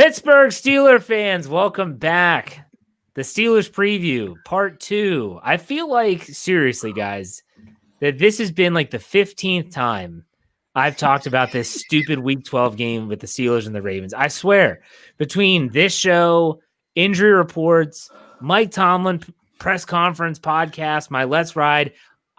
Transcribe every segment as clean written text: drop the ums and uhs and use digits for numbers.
Pittsburgh Steelers fans, welcome back. The Steelers preview, part 2. I feel like, seriously, guys, that this has been like the 15th time I've talked about this stupid Week 12 game with the Steelers and the Ravens. I swear, between this show, injury reports, Mike Tomlin press conference podcast, my Let's Ride,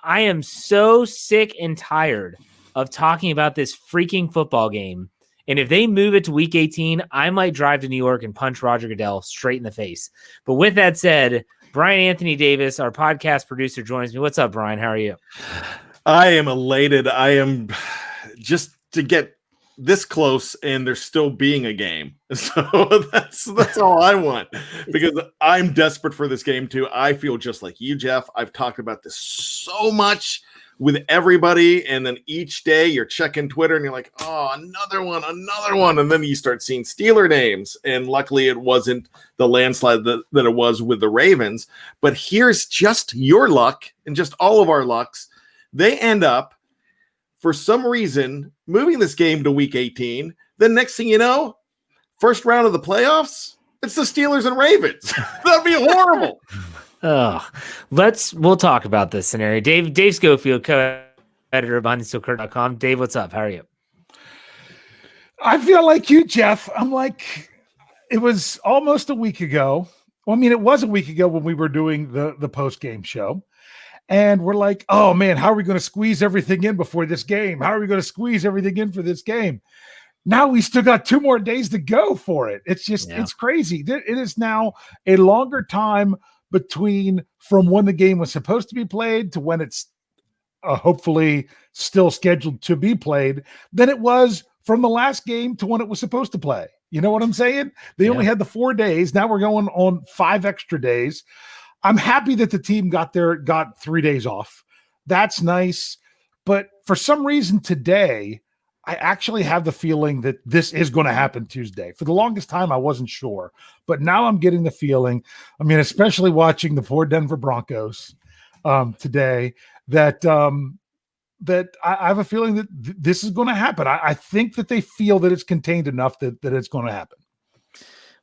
I am so sick and tired of talking about this freaking football game. And if they move it to Week 18, I might drive to New York and punch Roger Goodell straight in the face. But with that said, Brian Anthony Davis, our podcast producer, joins me. What's up, Brian? How are you? I am elated. I am just to get this close and there's still being a game. So that's all I want, because I'm desperate for this game too. I feel just like you, Jeff. I've talked about this so much with everybody, and then each day you're checking Twitter and you're like, oh, another one, and then you start seeing Steeler names, and luckily it wasn't the landslide that it was with the Ravens. But here's just your luck and just all of our lucks. They end up, for some reason, moving this game to Week 18. Then next thing you know, first round of the playoffs, it's the Steelers and Ravens. That'd be horrible. Oh, we'll talk about this scenario. Dave Schofield, co-editor of BehindTheSteelCurtain.com. Dave, what's up? How are you? I feel like you, Jeff. I'm like, it was almost a week ago. Well, I mean, it was a week ago when we were doing the post-game show. And we're like, oh, man, how are we going to squeeze everything in before this game? How are we going to squeeze everything in for this game? Now we still got 2 more days to go for it. It's just, It's crazy. It is now a longer time between from when the game was supposed to be played to when it's hopefully still scheduled to be played than it was from the last game to when it was supposed to play. You know what I'm saying? They only had the 4 days. Now we're going on 5 extra days. I'm happy that the team got 3 days off. That's nice. But for some reason today, I actually have the feeling that this is going to happen Tuesday. For the longest time, I wasn't sure. But now I'm getting the feeling, I mean, especially watching the poor Denver Broncos today, that I have a feeling that this is going to happen. I think that they feel that it's contained enough that it's going to happen.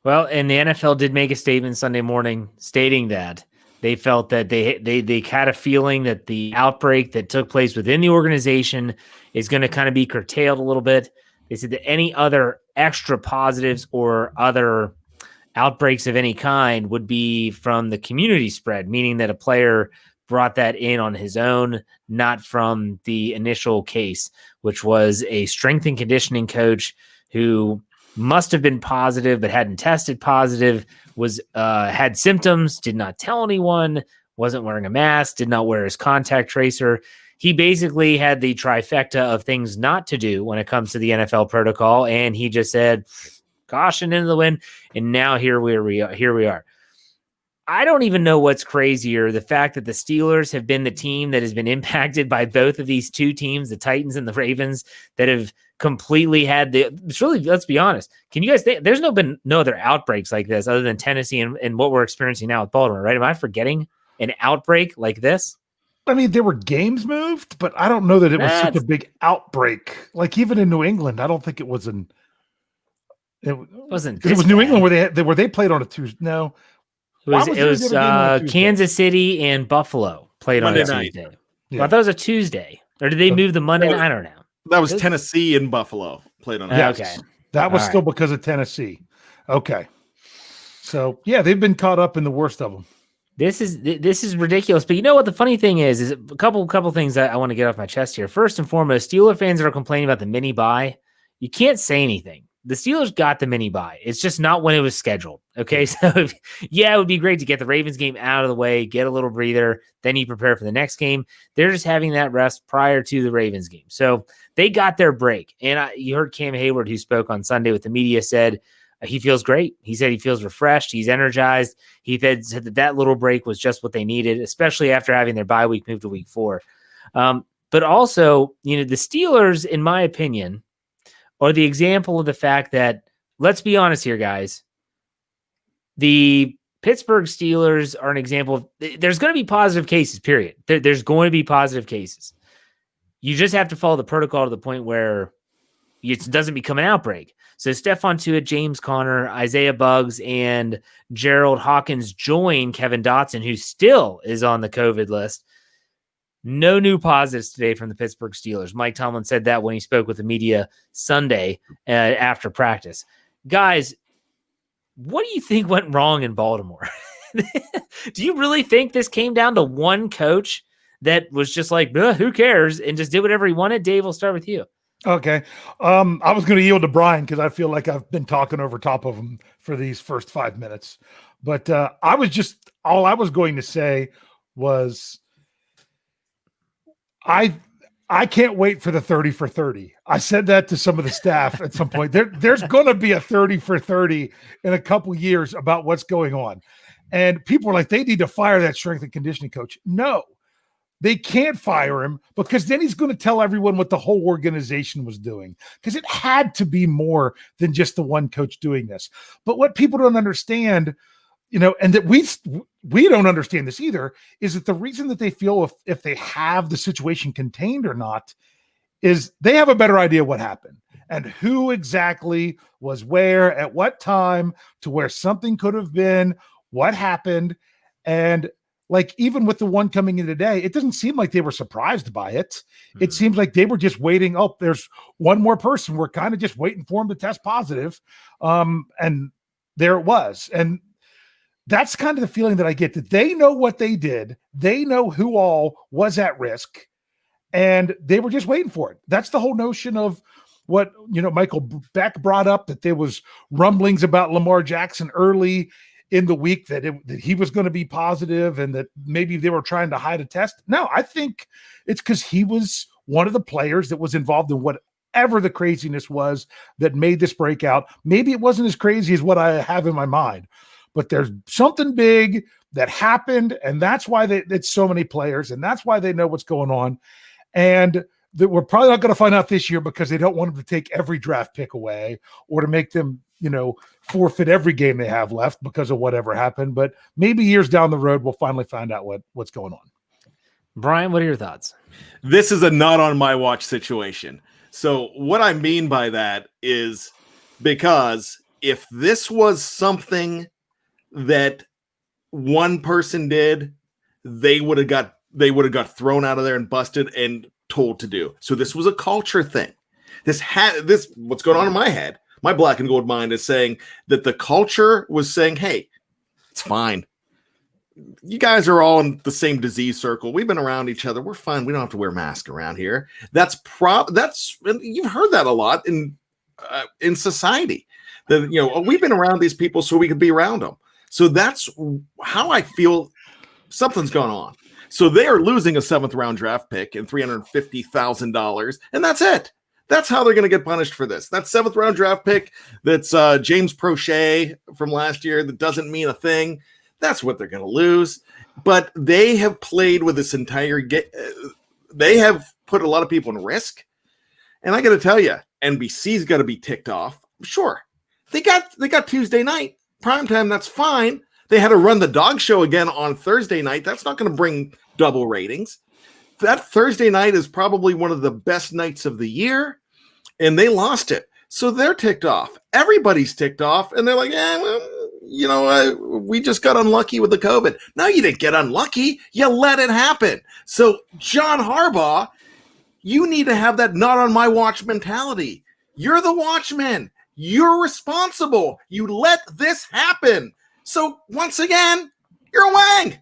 Well, and the NFL did make a statement Sunday morning stating that they felt that they had a feeling that the outbreak that took place within the organization is going to kind of be curtailed a little bit. They said that any other extra positives or other outbreaks of any kind would be from the community spread, meaning that a player brought that in on his own, not from the initial case, which was a strength and conditioning coach who must have been positive but hadn't tested positive, was had symptoms, did not tell anyone, wasn't wearing a mask, did not wear his contact tracer. He basically had the trifecta of things not to do when it comes to the NFL protocol, and he just said, caution into the wind, and now here we are. I don't even know what's crazier, the fact that the Steelers have been the team that has been impacted by both of these two teams, the Titans and the Ravens, that have completely had it's really, let's be honest. Can you guys think there's been no other outbreaks like this other than Tennessee and what we're experiencing now with Baltimore, right? Am I forgetting an outbreak like this? I mean, there were games moved, but I don't know that it was such a big outbreak. Like even in New England, I don't think it was it was New England where they played on a Tuesday. No. It was Kansas City and Buffalo played on a Tuesday. Yeah. Well, I thought it was a Tuesday. Or did they move the Monday night? I don't know. That was Tennessee and Buffalo played on a Tuesday. Okay. That was still because of Tennessee. Okay. So, yeah, they've been caught up in the worst of them. This is ridiculous. But you know what the funny thing is a couple things that I want to get off my chest here. First and foremost, Steeler fans that are complaining about the mini bye, you can't say anything. The Steelers got the mini bye. It's just not when it was scheduled. Okay. So it would be great to get the Ravens game out of the way, get a little breather, then you prepare for the next game. They're just having that rest prior to the Ravens game. So they got their break. And you heard Cam Hayward, who spoke on Sunday with the media, said he feels great. He said he feels refreshed. He's energized. He said that little break was just what they needed, especially after having their bye week moved to week 4. But also, the Steelers, in my opinion, are the example of the fact that, let's be honest here, guys, the Pittsburgh Steelers are an example of, there's going to be positive cases, period. There's going to be positive cases. You just have to follow the protocol to the point where it doesn't become an outbreak. So Stephon Tuitt, James Conner, Isaiah Buggs, and Gerald Hawkins join Kevin Dotson, who still is on the COVID list. No new positives today from the Pittsburgh Steelers. Mike Tomlin said that when he spoke with the media Sunday after practice. Guys, what do you think went wrong in Baltimore? Do you really think this came down to one coach that was just like, who cares, and just did whatever he wanted? Dave, we'll start with you. Okay. I was going to yield to Bryan because I feel like I've been talking over top of him for these first 5 minutes. But all I was going to say was I can't wait for the 30 for 30. I said that to some of the staff at some point. There's going to be a 30 for 30 in a couple years about what's going on. And people are like, they need to fire that strength and conditioning coach. No, they can't fire him because then he's going to tell everyone what the whole organization was doing, because it had to be more than just the one coach doing this. But what people don't understand, and that we don't understand this either, is that the reason that they feel if they have the situation contained or not is they have a better idea what happened and who exactly was where at what time to where something could have been, what happened. And like, even with the one coming in today, it doesn't seem like they were surprised by it. Mm-hmm. It seems like they were just waiting. Oh, there's one more person. We're kind of just waiting for him to test positive. And there it was. And that's kind of the feeling that I get, that they know what they did. They know who all was at risk, and they were just waiting for it. That's the whole notion of what, Michael Beck brought up, that there was rumblings about Lamar Jackson early in the week that he was going to be positive and that maybe they were trying to hide a test. No, I think it's because he was one of the players that was involved in whatever the craziness was that made this breakout. Maybe it wasn't as crazy as what I have in my mind, but there's something big that happened, and that's why it's so many players, and that's why they know what's going on. And that we're probably not going to find out this year because they don't want them to take every draft pick away or to make them, forfeit every game they have left because of whatever happened. But maybe years down the road, we'll finally find out what's going on. Bryan, what are your thoughts? This is a not on my watch situation. So what I mean by that is, because if this was something that one person did, they would have got thrown out of there and busted and told to do. So this was a culture thing. What's going on in my head, my black and gold mind, is saying that the culture was saying, hey, it's fine. You guys are all in the same disease circle. We've been around each other. We're fine. We don't have to wear masks around here. That's you've heard that a lot in society. That we've been around these people so we could be around them. So that's how I feel something's going on. So they are losing a 7th round draft pick and $350,000, and that's it. That's how they're going to get punished for this. That 7th round draft pick that's James Prochet from last year that doesn't mean a thing. That's what they're going to lose. But they have played with this entire game. They have put a lot of people in risk. And I got to tell you, NBC's got to be ticked off. Sure. They got Tuesday night primetime. That's fine. They had to run the dog show again on Thursday night. That's not going to bring double ratings. That Thursday night is probably one of the best nights of the year, and they lost it. So they're ticked off. Everybody's ticked off, and they're like, we just got unlucky with the COVID. No, you didn't get unlucky. You let it happen. So John Harbaugh, you need to have that not on my watch mentality. You're the watchman. You're responsible. You let this happen. So once again, you're a Wang.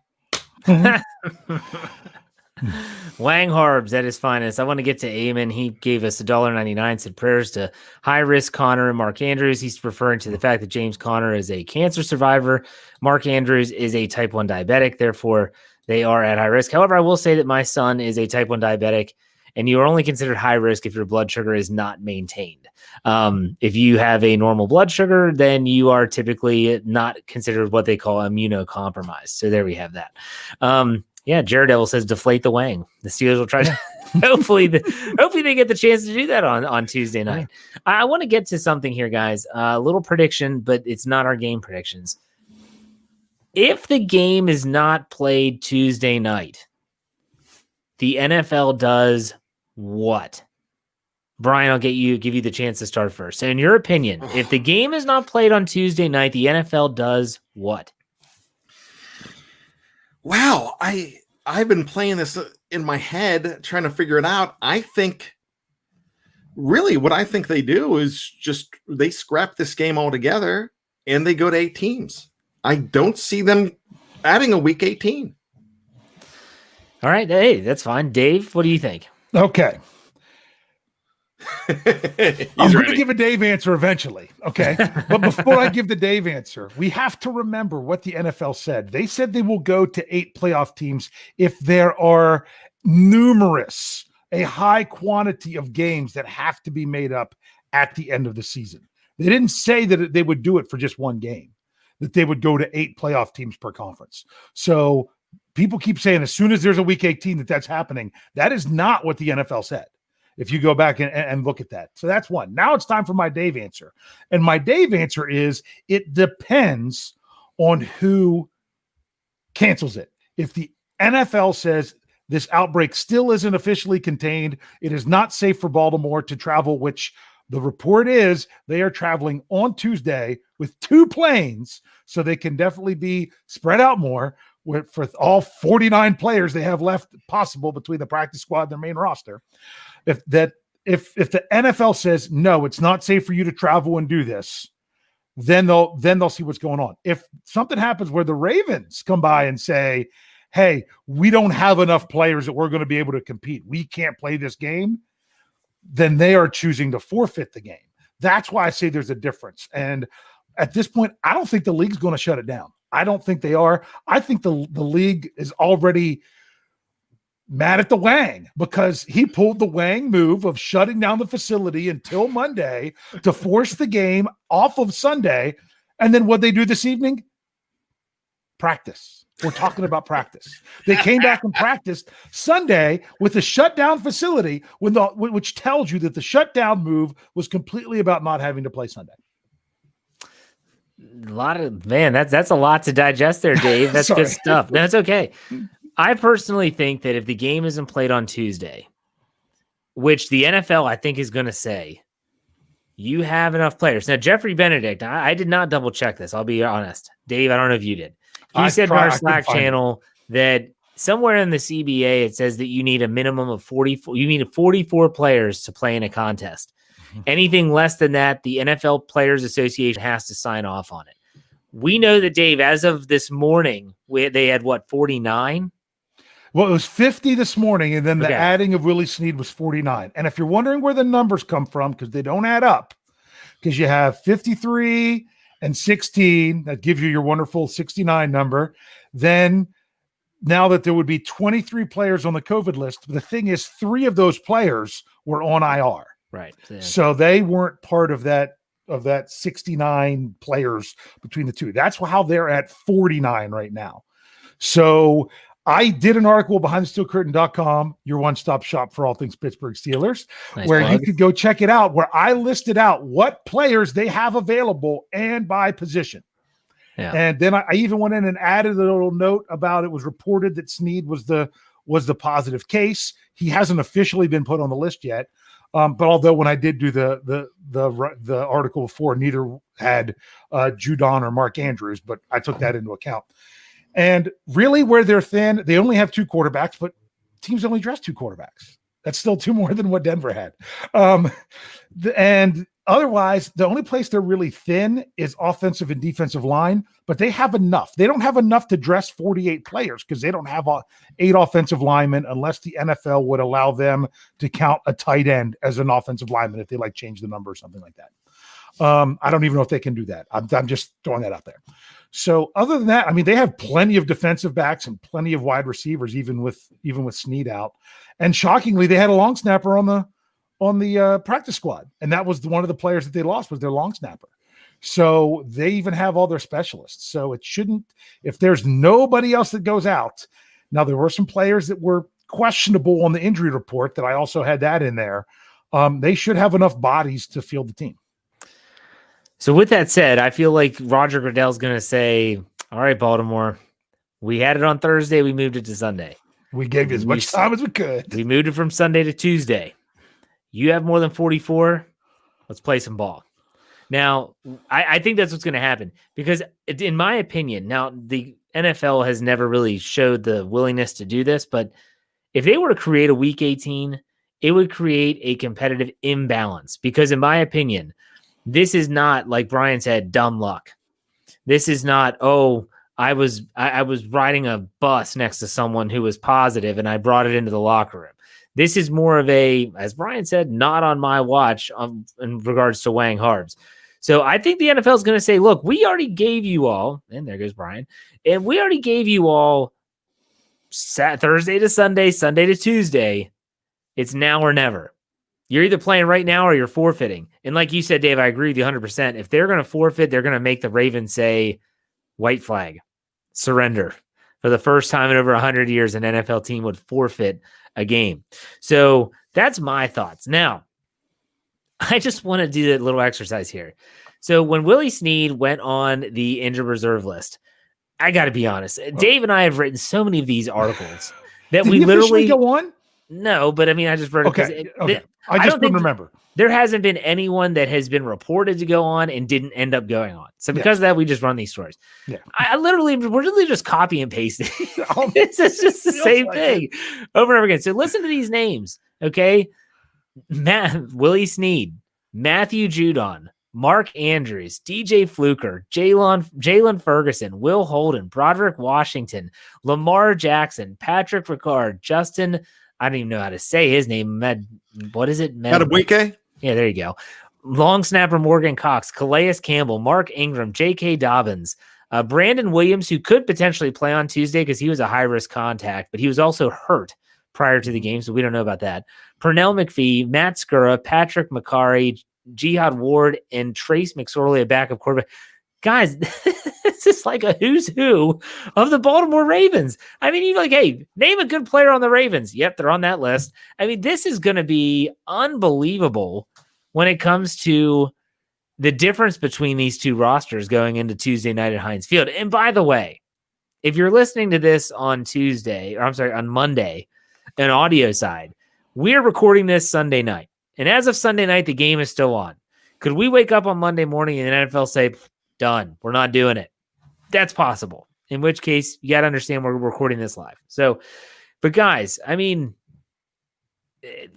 Wang Harbs at his finest. I want to get to Eamon. He gave us $1.99, said prayers to high risk Connor and Mark Andrews. He's referring to the fact that James Conner is a cancer survivor. Mark Andrews is a type 1 diabetic. Therefore, they are at high risk. However, I will say that my son is a type 1 diabetic, and you are only considered high risk if your blood sugar is not maintained. If you have a normal blood sugar, then you are typically not considered what they call immunocompromised. So there we have that. Jared Devil says deflate the Wang. The Steelers will try to hopefully they get the chance to do that on Tuesday night. I want to get to something here, guys. A little prediction, but it's not our game predictions. If the game is not played Tuesday night, the NFL does what? Bryan, I'll give you the chance to start first. So in your opinion, if the game is not played on Tuesday night, the NFL does what? Wow, I've been playing this in my head, trying to figure it out. I think really what I think they do is just they scrap this game altogether and they go to 8 teams. I don't see them adding a week 18. All right. Hey, that's fine. Dave, what do you think? Okay. I'm going to give a Dave answer eventually. Okay. But before I give the Dave answer, we have to remember what the NFL said. They said they will go to 8 playoff teams if there are a high quantity of games that have to be made up at the end of the season. They didn't say that they would do it for just one game, that they would go to 8 playoff teams per conference. So people keep saying as soon as there's a week 18 that's happening. That is not what the NFL said. If you go back and look at that. So that's one. Now it's time for my Dave answer. And my Dave answer is it depends on who cancels it. If the NFL says this outbreak still isn't officially contained, it is not safe for Baltimore to travel, which the report is they are traveling on Tuesday with 2 planes, so they can definitely be spread out more for all 49 players they have left possible between the practice squad and their main roster. If the NFL says no, it's not safe for you to travel and do this, then they'll see what's going on. If something happens where the Ravens come by and say, hey, we don't have enough players that we're going to be able to compete, we can't play this game, then they are choosing to forfeit the game. That's why I say there's a difference. And at this point, I don't think the league's going to shut it down. I don't think they are. I think the league is already mad at the Wang because he pulled the Wang move of shutting down the facility until Monday to force the game off of Sunday. And then what they do this evening? Practice. We're talking about practice. They came back and practiced Sunday with a shutdown facility, which tells you that the shutdown move was completely about not having to play Sunday. That's a lot to digest there, Dave. That's good stuff. That's okay. I personally think that if the game isn't played on Tuesday, which the NFL I think is going to say, you have enough players. Now, Jeffrey Benedict, I did not double check this. I'll be honest. Dave, I don't know if you did. He said in our Slack channel that somewhere in the CBA, it says that you need a minimum of 44. You need 44 players to play in a contest. Mm-hmm. Anything less than that, the NFL Players Association has to sign off on it. We know that, Dave, as of this morning, they had 49? Well, it was 50 this morning, and then the adding of Willie Snead was 49. And if you're wondering where the numbers come from, because they don't add up, because you have 53 and 16, that gives you your wonderful 69 number. Then now that there would be 23 players on the COVID list, the thing is 3 of those players were on IR. Right. Yeah. So they weren't part of that 69 players between the two. That's how they're at 49 right now. So I did an article behind the steelcurtain.com, your one-stop shop for all things Pittsburgh Steelers, where you could go check it out, where I listed out what players they have available and by position. Yeah. And then I even went in and added a little note about it was reported that Snead was the positive case. He hasn't officially been put on the list yet. But although when I did do the article before, neither had Judon or Mark Andrews, but I took that into account. And really where they're thin, they only have 2 quarterbacks, but teams only dress 2 quarterbacks. That's still 2 more than what Denver had. And otherwise, the only place they're really thin is offensive and defensive line, but they have enough. They don't have enough to dress 48 players because they don't have 8 offensive linemen unless the NFL would allow them to count a tight end as an offensive lineman if they change the number or something like that. I don't even know if they can do that. I'm just throwing that out there. So other than that, I mean, they have plenty of defensive backs and plenty of wide receivers, even with Snead out. And shockingly, they had a long snapper on the practice squad, and that was one of the players that they lost was their long snapper. So they even have all their specialists. So it shouldn't, if there's nobody else that goes out. Now there were some players that were questionable on the injury report that I also had that in there. They should have enough bodies to field the team. So with that said, I feel like Roger Goodell's going to say, all right, Baltimore, we had it on Thursday. We moved it to Sunday. We gave you as much time as we could. We moved it from Sunday to Tuesday. You have more than 44. Let's play some ball. Now, I think that's what's going to happen because, in my opinion, now the NFL has never really showed the willingness to do this, but if they were to create a Week 18, it would create a competitive imbalance because, in my opinion, this is not, like Bryan said, dumb luck. This is not, I was riding a bus next to someone who was positive and I brought it into the locker room. This is more of a, as Bryan said, not on my watch in regards to Wang Harbs. So I think the NFL is going to say, look, we already gave you all, and there goes Bryan, and we already gave you all Thursday to Sunday, Sunday to Tuesday. It's now or never. You're either playing right now or you're forfeiting. And like you said, Dave, I agree with you 100%. If they're going to forfeit, they're going to make the Ravens say, white flag, surrender. For the first time in over 100 years, an NFL team would forfeit a game. So that's my thoughts. Now, I just want to do a little exercise here. So when Willie Snead went on the injured reserve list, I got to be honest, Dave and I have written so many of these articles that Did we he literally go on. No, but I mean, I just wrote it. Okay. I just don't remember. There hasn't been anyone that has been reported to go on and didn't end up going on. So because of that, we just run these stories. Yeah. We're literally just copy and pasting. It's just the same thing over and over again. So listen to these names. Okay. Willie Snead, Matthew Judon, Mark Andrews, DJ Fluker, Jalen Ferguson, Will Holden, Broderick Washington, Lamar Jackson, Patrick Ricard, Justin, I don't even know how to say his name. What is it? Madubuike? Yeah, there you go. Long snapper Morgan Cox, Calais Campbell, Mark Ingram, J.K. Dobbins, Brandon Williams, who could potentially play on Tuesday because he was a high-risk contact, but he was also hurt prior to the game, so we don't know about that. Pernell McPhee, Matt Skura, Patrick McCarry, Jihad Ward, and Trace McSorley, a backup quarterback. Guys, this is like a who's who of the Baltimore Ravens. I mean, you're like, hey, name a good player on the Ravens. Yep, they're on that list. I mean, this is going to be unbelievable when it comes to the difference between these two rosters going into Tuesday night at Heinz Field. And by the way, if you're listening to this on on Monday, an audio side, we're recording this Sunday night. And as of Sunday night, the game is still on. Could we wake up on Monday morning and the NFL say, done, we're not doing it? That's possible. In which case, you got to understand we're recording this live. So, but guys, I mean,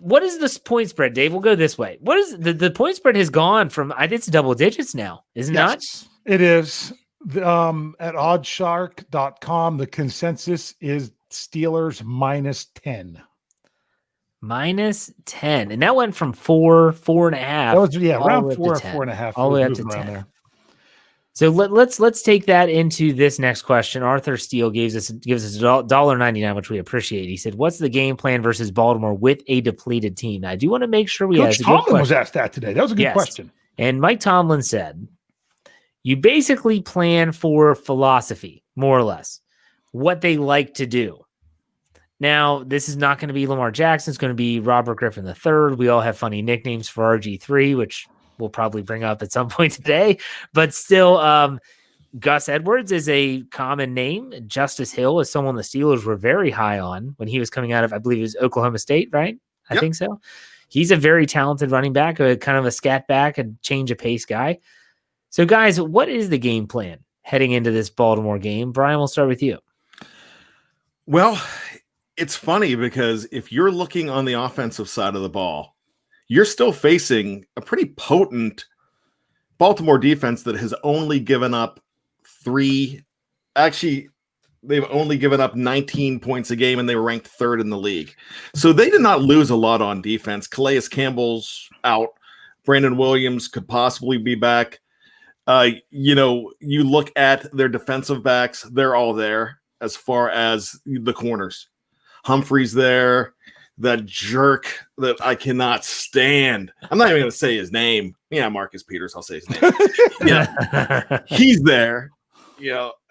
what is this point spread, Dave? We'll go this way. What is the point spread has gone from, it's double digits now, isn't it? It is. At oddshark.com, the consensus is Steelers -10. -10. And that went from 4.5. That was, around 4 or 4.5. All the way up to 10. There. So let's take that into this next question. Arthur Steele gives us $1.99, which we appreciate. He said, "What's the game plan versus Baltimore with a depleted team?" Now, I do want to make sure we Coach Tomlin was asked that today. That was a good question. And Mike Tomlin said, "You basically plan for philosophy, more or less, what they like to do." Now, this is not going to be Lamar Jackson. It's going to be Robert Griffin III. We all have funny nicknames for RG3, which we'll probably bring up at some point today, but still, Gus Edwards is a common name. Justice Hill is someone the Steelers were very high on when he was coming out of, I believe it was Oklahoma State, right? I think so. He's a very talented running back, a kind of a scat back, a change of pace guy. So guys, what is the game plan heading into this Baltimore game? Bryan, we'll start with you. Well, it's funny because if you're looking on the offensive side of the ball, you're still facing a pretty potent Baltimore defense that has only given up they've only given up 19 points a game, and they were ranked 3rd in the league. So they did not lose a lot on defense. Calais Campbell's out. Brandon Williams could possibly be back. You look at their defensive backs, they're all there as far as the corners. Humphrey's there. That jerk that I cannot stand. I'm not even going to say his name. Yeah, Marcus Peters. I'll say his name. He's there.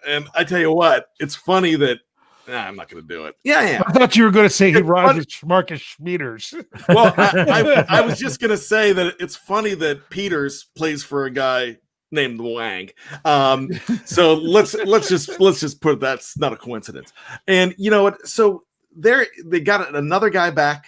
And I tell you what, it's funny that I'm not going to do it. Yeah. I thought you were going to say he rides Marcus Peters. Well, I was just going to say that it's funny that Peters plays for a guy named Wang. So let's just put that's not a coincidence. And you know what? So they got another guy back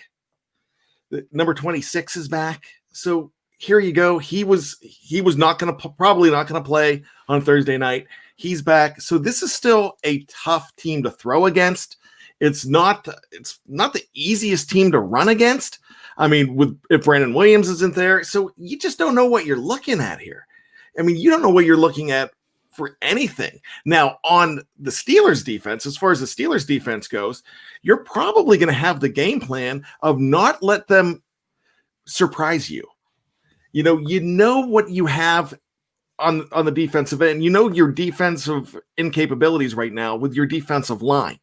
Number 26 is back. So here you go. He was not going to probably not going to play on Thursday night. He's back. So this is still a tough team to throw against. It's not the easiest team to run against. I mean, if Brandon Williams isn't there, so you just don't know what you're looking at here. I mean, you don't know what you're looking at for anything. Now, on the Steelers defense, as far as the Steelers defense goes, you're probably going to have the game plan of not let them surprise you. You know what you have on the defensive end. You know your defensive incapabilities right now with your defensive line.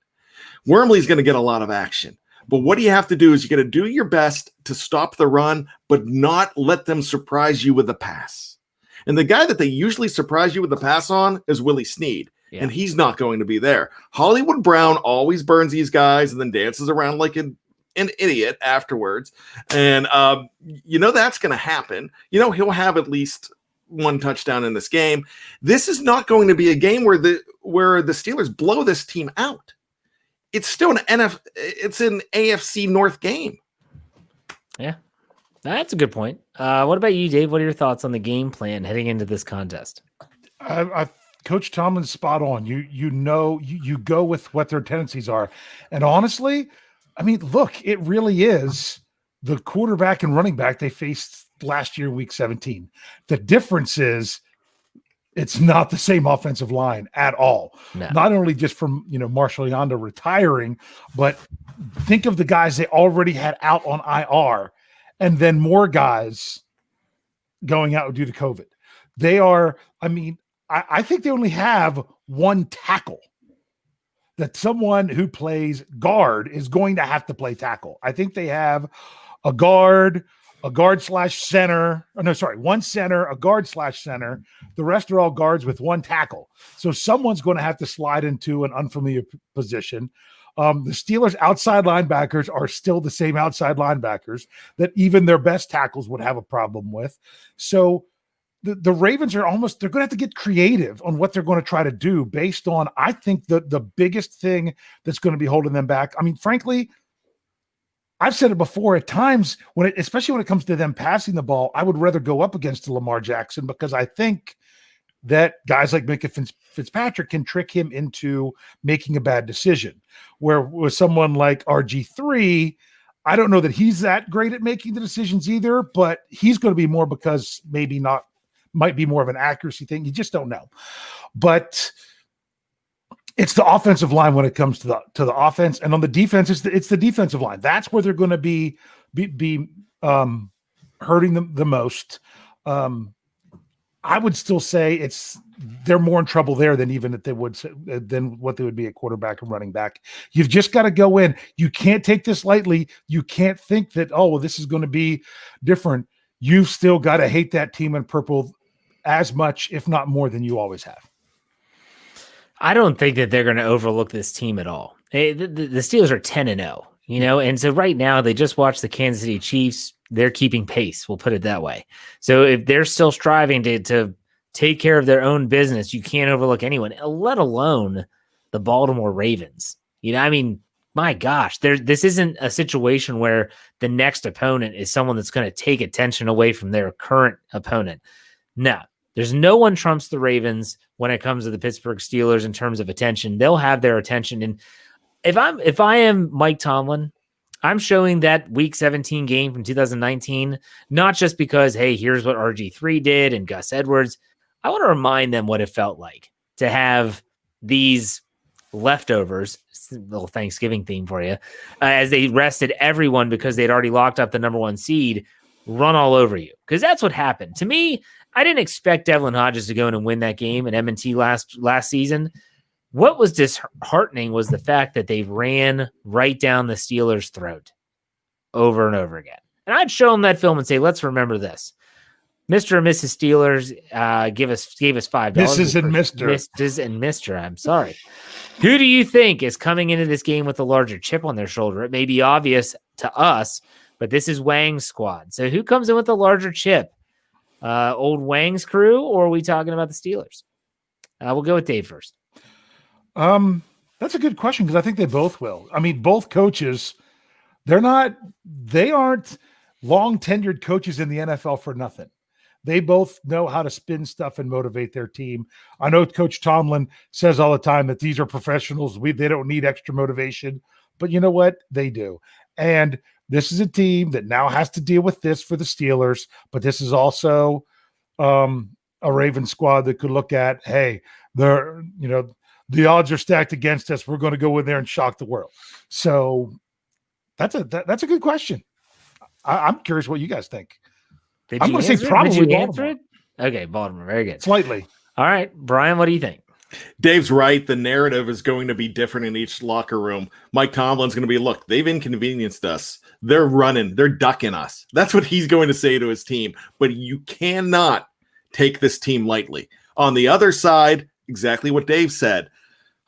Wormley's going to get a lot of action. But what do you have to do is you got to do your best to stop the run, but not let them surprise you with the pass. And the guy that they usually surprise you with the pass on is Willie Snead, and he's not going to be there. Hollywood Brown always burns these guys and then dances around like an idiot afterwards. And that's going to happen. He'll have at least one touchdown in this game. This is not going to be a game where the Steelers blow this team out. It's still it's an AFC North game. Yeah. That's a good point. What about you, Dave? What are your thoughts on the game plan heading into this contest? Coach Tomlin's spot on. You go with what their tendencies are. And honestly, I mean, look, it really is the quarterback and running back they faced last year, week 17. The difference is it's not the same offensive line at all. No. Not only just from, Marshall Yanda retiring, but think of the guys they already had out on IR and then more guys going out due to COVID. They are, I think they only have one tackle that someone who plays guard is going to have to play tackle. I think they have a guard / center. Oh, no, sorry, one center, a guard / center. The rest are all guards with one tackle. So someone's going to have to slide into an unfamiliar position. The Steelers' outside linebackers are still the same outside linebackers that even their best tackles would have a problem with. So the Ravens are they're going to have to get creative on what they're going to try to do based on, I think, the biggest thing that's going to be holding them back. I mean, frankly, I've said it before at times, especially when it comes to them passing the ball, I would rather go up against Lamar Jackson because I think that guys like Minkah Fitzpatrick can trick him into making a bad decision. Where with someone like RG3, I don't know that he's that great at making the decisions either, but he's going to be more because might be more of an accuracy thing. You just don't know. But it's the offensive line when it comes to the offense, and on the defense, it's the defensive line. That's where they're going to be hurting them the most. I would still say they're more in trouble there than what they would be at quarterback and running back. You've just got to go in. You can't take this lightly. You can't think that, this is going to be different. You've still got to hate that team in purple as much, if not more, than you always have. I don't think that they're going to overlook this team at all. The Steelers are 10-0, and so right now they just watched the Kansas City Chiefs. They're keeping pace. We'll put it that way. So if they're still striving to take care of their own business, you can't overlook anyone, let alone the Baltimore Ravens. My gosh, this isn't a situation where the next opponent is someone that's going to take attention away from their current opponent. No, there's no one trumps the Ravens when it comes to the Pittsburgh Steelers in terms of attention. They'll have their attention. And if I am Mike Tomlin, I'm showing that Week 17 game from 2019, not just because, hey, here's what RG3 did and Gus Edwards. I want to remind them what it felt like to have these leftovers, a little Thanksgiving theme for you, as they rested everyone because they'd already locked up the number 1 seed, run all over you. Because that's what happened. To me, I didn't expect Devlin Hodges to go in and win that game at M&T last season. What was disheartening was the fact that they ran right down the Steelers' throat over and over again. And I'd show them that film and say, let's remember this. Mr. and Mrs. Steelers gave us $5. Mrs. and Mr. Mrs. and Mr. I'm sorry. Who do you think is coming into this game with a larger chip on their shoulder? It may be obvious to us, but this is Wang's squad. So who comes in with a larger chip? Old Wang's crew, or are we talking about the Steelers? We'll go with Dave first. That's a good question because I think they both will. I mean, both coaches They aren't long tenured coaches in the NFL for nothing. They both know how to spin stuff and motivate their team. I know Coach Tomlin says all the time that these are professionals. They don't need extra motivation, but you know what? They do. And this is a team that now has to deal with this for the Steelers, but this is also a Ravens squad that could look at, hey, the odds are stacked against us. We're going to go in there and shock the world. So that's a good question. I'm curious what you guys think. I'm going to say probably Baltimore. Okay, Baltimore. Very good. Slightly. All right, Brian, what do you think? Dave's right. The narrative is going to be different in each locker room. Mike Tomlin's going to be, look, they've inconvenienced us. They're running. They're ducking us. That's what he's going to say to his team. But you cannot take this team lightly. On the other side, exactly what Dave said.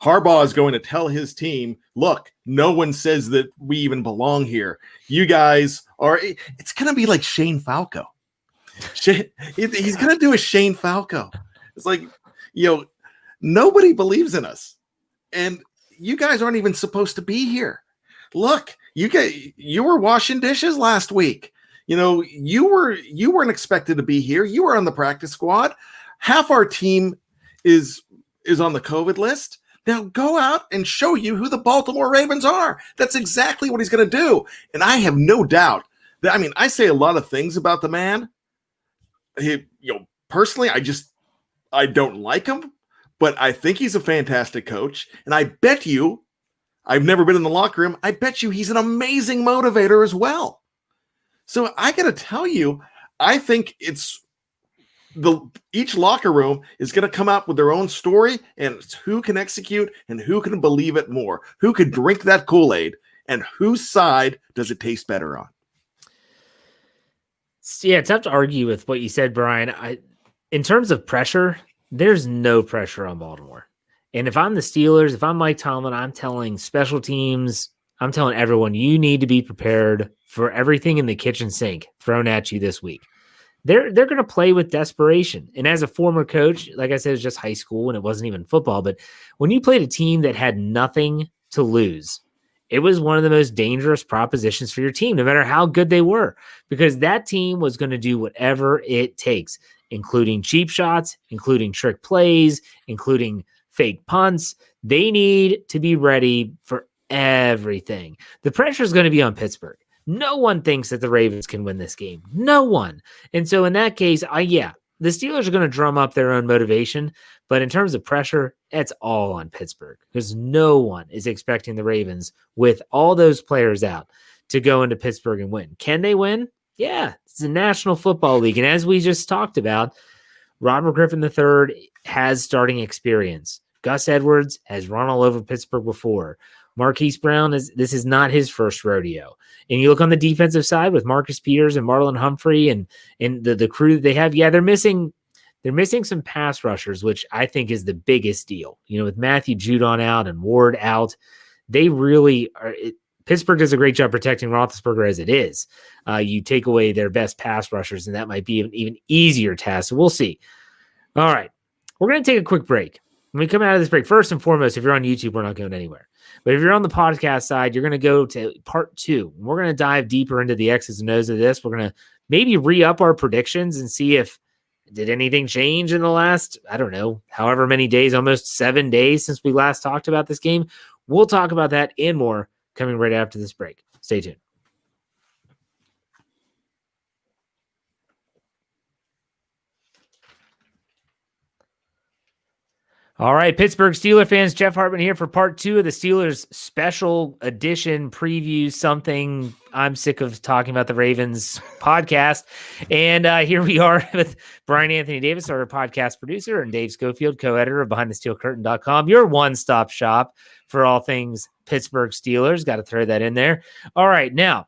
Harbaugh is going to tell his team, look, no one says that we even belong here. You guys are – it's going to be like Shane Falco. He's going to do a Shane Falco. It's like, nobody believes in us. And you guys aren't even supposed to be here. Look, you were washing dishes last week. You weren't expected to be here. You were on the practice squad. Half our team is on the COVID list. Now go out and show you who the Baltimore Ravens are. That's exactly what he's going to do. And I have no doubt that, I say a lot of things about the man. Personally, I don't like him, but I think he's a fantastic coach. And I bet you, I've never been in the locker room, I bet you he's an amazing motivator as well. So I got to tell you, I think each locker room is going to come out with their own story, and it's who can execute and who can believe it more, who could drink that Kool-Aid, and whose side does it taste better on. Yeah, it's tough to argue with what you said, Brian. In terms of pressure, there's no pressure on Baltimore. And if I'm the Steelers, if I'm Mike Tomlin, I'm telling special teams, I'm telling everyone, you need to be prepared for everything in the kitchen sink thrown at you this week. They're going to play with desperation. And as a former coach, like I said, it was just high school and it wasn't even football. But when you played a team that had nothing to lose, it was one of the most dangerous propositions for your team, no matter how good they were, because that team was going to do whatever it takes, including cheap shots, including trick plays, including fake punts. They need to be ready for everything. The pressure is going to be on Pittsburgh. No one thinks that the Ravens can win this game. No one. And so in that case, the Steelers are going to drum up their own motivation. But in terms of pressure, it's all on Pittsburgh because no one is expecting the Ravens with all those players out to go into Pittsburgh and win. Can they win? Yeah, it's the National Football League. And as we just talked about, Robert Griffin III has starting experience. Gus Edwards has run all over Pittsburgh before. Marquise Brown, this is not his first rodeo. And you look on the defensive side with Marcus Peters and Marlon Humphrey and the crew that they have. Yeah, they're missing some pass rushers, which I think is the biggest deal. With Matthew Judon out and Ward out, they really are. Pittsburgh does a great job protecting Roethlisberger as it is. You take away their best pass rushers, and that might be an even easier task. So we'll see. All right, we're going to take a quick break. When we come out of this break, first and foremost, if you're on YouTube, we're not going anywhere. But if you're on the podcast side, you're going to go to part 2. We're going to dive deeper into the X's and O's of this. We're going to maybe re-up our predictions and see if did anything change in the last, however many days, almost 7 days since we last talked about this game. We'll talk about that and more coming right after this break. Stay tuned. All right, Pittsburgh Steelers fans, Jeff Hartman here for part 2 of the Steelers special edition preview something. I'm sick of talking about the Ravens podcast. And here we are with Brian Anthony Davis, our podcast producer, and Dave Schofield, co-editor of BehindTheSteelCurtain.com, your one-stop shop for all things Pittsburgh Steelers. Got to throw that in there. All right, now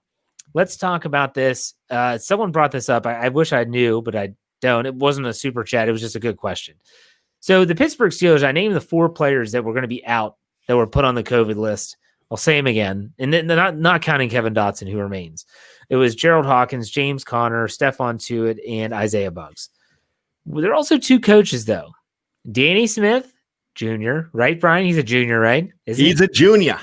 let's talk about this. Someone brought this up. I wish I knew, but I don't. It wasn't a super chat. It was just a good question. So the Pittsburgh Steelers, I named the 4 players that were going to be out that were put on the COVID list. I'll say them again, and then not counting Kevin Dotson, who remains. It was Gerald Hawkins, James Conner, Stephon Tuitt, and Isaiah Buggs. Well, there are also 2 coaches, though. Danny Smith Jr., right, Brian? He's a junior, right? He's a junior.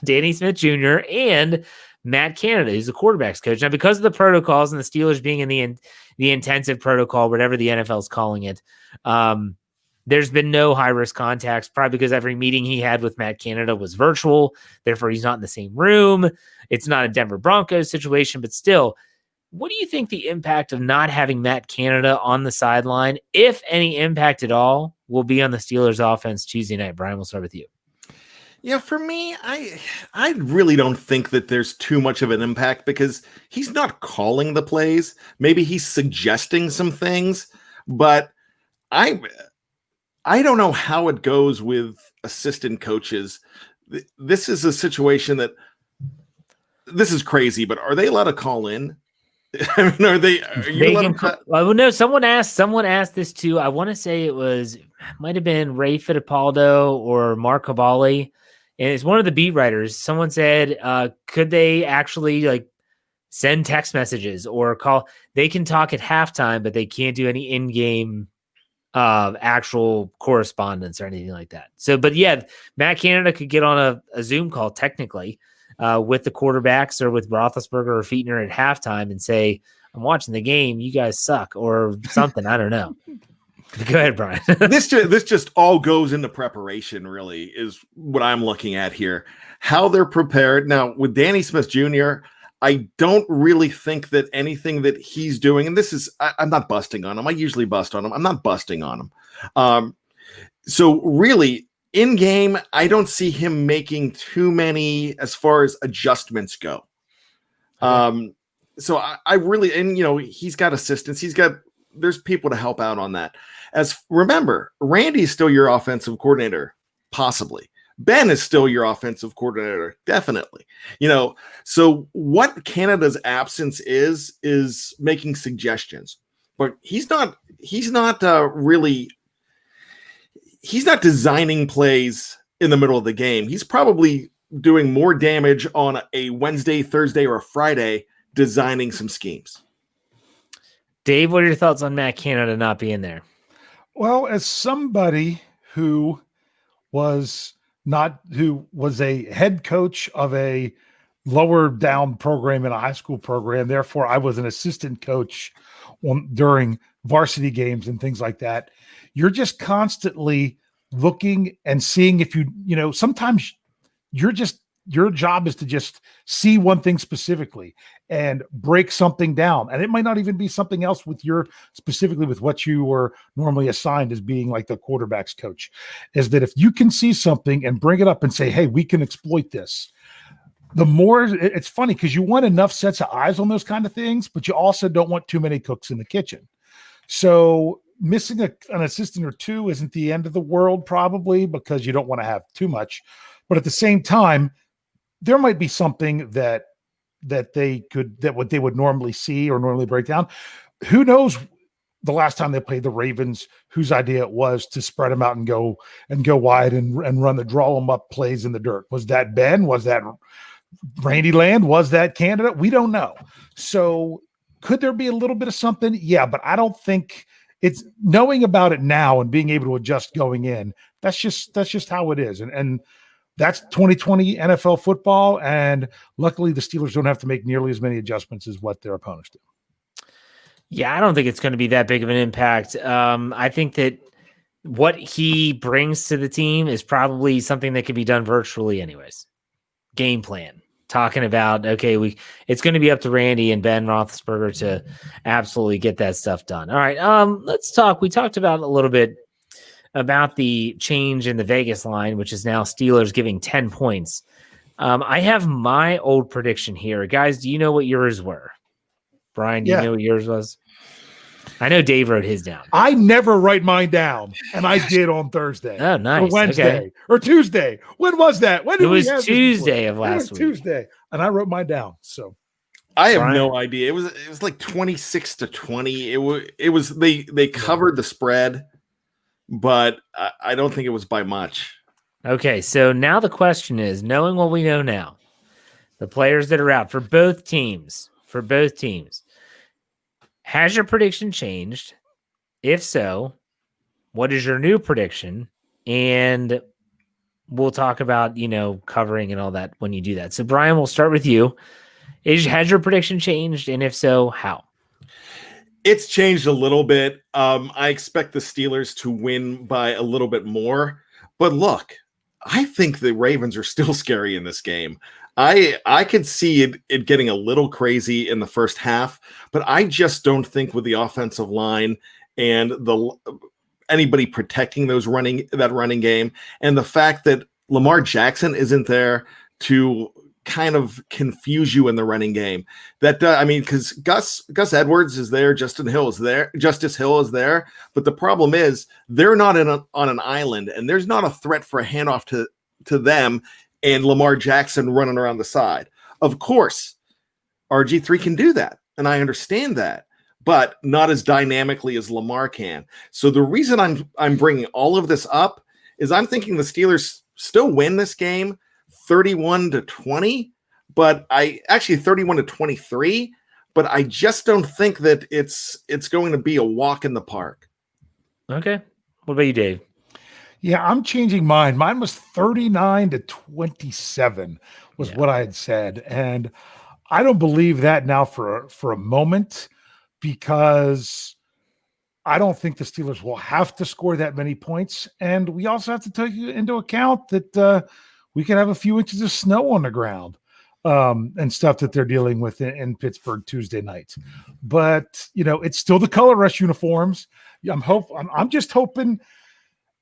Danny Smith Jr. and Matt Canada, who's the quarterback's coach. Now, because of the protocols and the Steelers being in the intensive protocol, whatever the NFL is calling it, there's been no high-risk contacts, probably because every meeting he had with Matt Canada was virtual. Therefore, he's not in the same room. It's not a Denver Broncos situation, but still, what do you think the impact of not having Matt Canada on the sideline, if any impact at all, will be on the Steelers offense Tuesday night? Brian, we'll start with you. Yeah, for me, I really don't think that there's too much of an impact because he's not calling the plays. Maybe he's suggesting some things, but I don't know how it goes with assistant coaches. This is a situation that this is crazy, but are they allowed to call in? I mean, are you allowed to? Well, no, someone asked this too. I want to say might have been Ray Fittipaldo or Mark Cabali. And it's one of the beat writers. Someone said, could they actually send text messages or call? They can talk at halftime, but they can't do any in-game actual correspondence or anything like that. So, but yeah, Matt Canada could get on a Zoom call technically with the quarterbacks or with Roethlisberger or Fichtner at halftime and say, I'm watching the game. You guys suck or something. I don't know. Go ahead, Brian. This just all goes into preparation, really, is what I'm looking at here. How they're prepared. Now, with Danny Smith Jr., I don't really think that anything that he's doing, and this is, I'm not busting on him. I usually bust on him. I'm not busting on him. So really, in game, I don't see him making too many as far as adjustments go. So I really, and he's got assistants. There's people to help out on that. Remember, Randy's still your offensive coordinator, possibly. Ben is still your offensive coordinator, definitely. So what Canada's absence is making suggestions, but he's not designing plays in the middle of the game. He's probably doing more damage on a Wednesday, Thursday, or a Friday designing some schemes. Dave, what are your thoughts on Matt Canada not being there? Well, as somebody who was a head coach of a lower down program in a high school program, therefore I was an assistant coach during varsity games and things like that. You're just constantly looking and seeing if sometimes your job is to just see one thing specifically and break something down. And it might not even be something else specifically with what you were normally assigned as being like the quarterback's coach, is that if you can see something and bring it up and say, hey, we can exploit this. The more it's funny because you want enough sets of eyes on those kind of things, but you also don't want too many cooks in the kitchen. So missing an assistant or two isn't the end of the world, probably, because you don't want to have too much. But at the same time, there might be something that what they would normally see or normally break down. Who knows the last time they played the Ravens, whose idea it was to spread them out and go wide and run the draw them up plays in the dirt. Was that Ben? Was that Randy Land? Was that Canada? We don't know. So could there be a little bit of something? Yeah, but I don't think it's knowing about it now and being able to adjust going in. That's just how it is. And that's 2020 NFL football, and luckily the Steelers don't have to make nearly as many adjustments as what their opponents do. Yeah, I don't think it's going to be that big of an impact. I think that what he brings to the team is probably something that can be done virtually anyways. Game plan. Talking about, okay, it's going to be up to Randy and Ben Roethlisberger to absolutely get that stuff done. All right, let's talk. We talked about a little bit about the change in the Vegas line, which is now Steelers giving 10 points. I have my old prediction here. Guys, do you know what yours were? Brian, do you know what yours was? I know Dave wrote his down. I never write mine down, and I did on Thursday. Oh, nice. Or Wednesday or Tuesday. When was that? When did it was Tuesday of last week. Tuesday, and I wrote mine down. So I have no idea. It was like 26-20. It was they covered the spread, but I don't think it was by much. Okay, so now the question is, knowing what we know now, the players that are out for both teams, has your prediction changed? If so, what is your new prediction? And we'll talk about, covering and all that when you do that. So, Brian, we'll start with you. Has your prediction changed? And if so, how? It's changed a little bit. I expect the Steelers to win by a little bit more. But look, I think the Ravens are still scary in this game. I could see it getting a little crazy in the first half, but I just don't think with the offensive line and anybody protecting that running game, and the fact that Lamar Jackson isn't there to kind of confuse you in the running game. That because Gus Edwards is there, Justice Hill is there, but the problem is they're not on an island, and there's not a threat for a handoff to them and Lamar Jackson running around the side. Of course, RG3 can do that, and I understand that, but not as dynamically as Lamar can. So the reason I'm bringing all of this up is I'm thinking the Steelers still win this game 31-20, but 31-23, but I just don't think that it's going to be a walk in the park. Okay. What about you, Dave? Yeah, I'm changing mine. Mine was 39-27 was what I had said. And I don't believe that now for a moment, because I don't think the Steelers will have to score that many points. And we also have to take into account that we could have a few inches of snow on the ground and stuff that they're dealing with in Pittsburgh Tuesday night. But, it's still the color rush uniforms. I'm just hoping.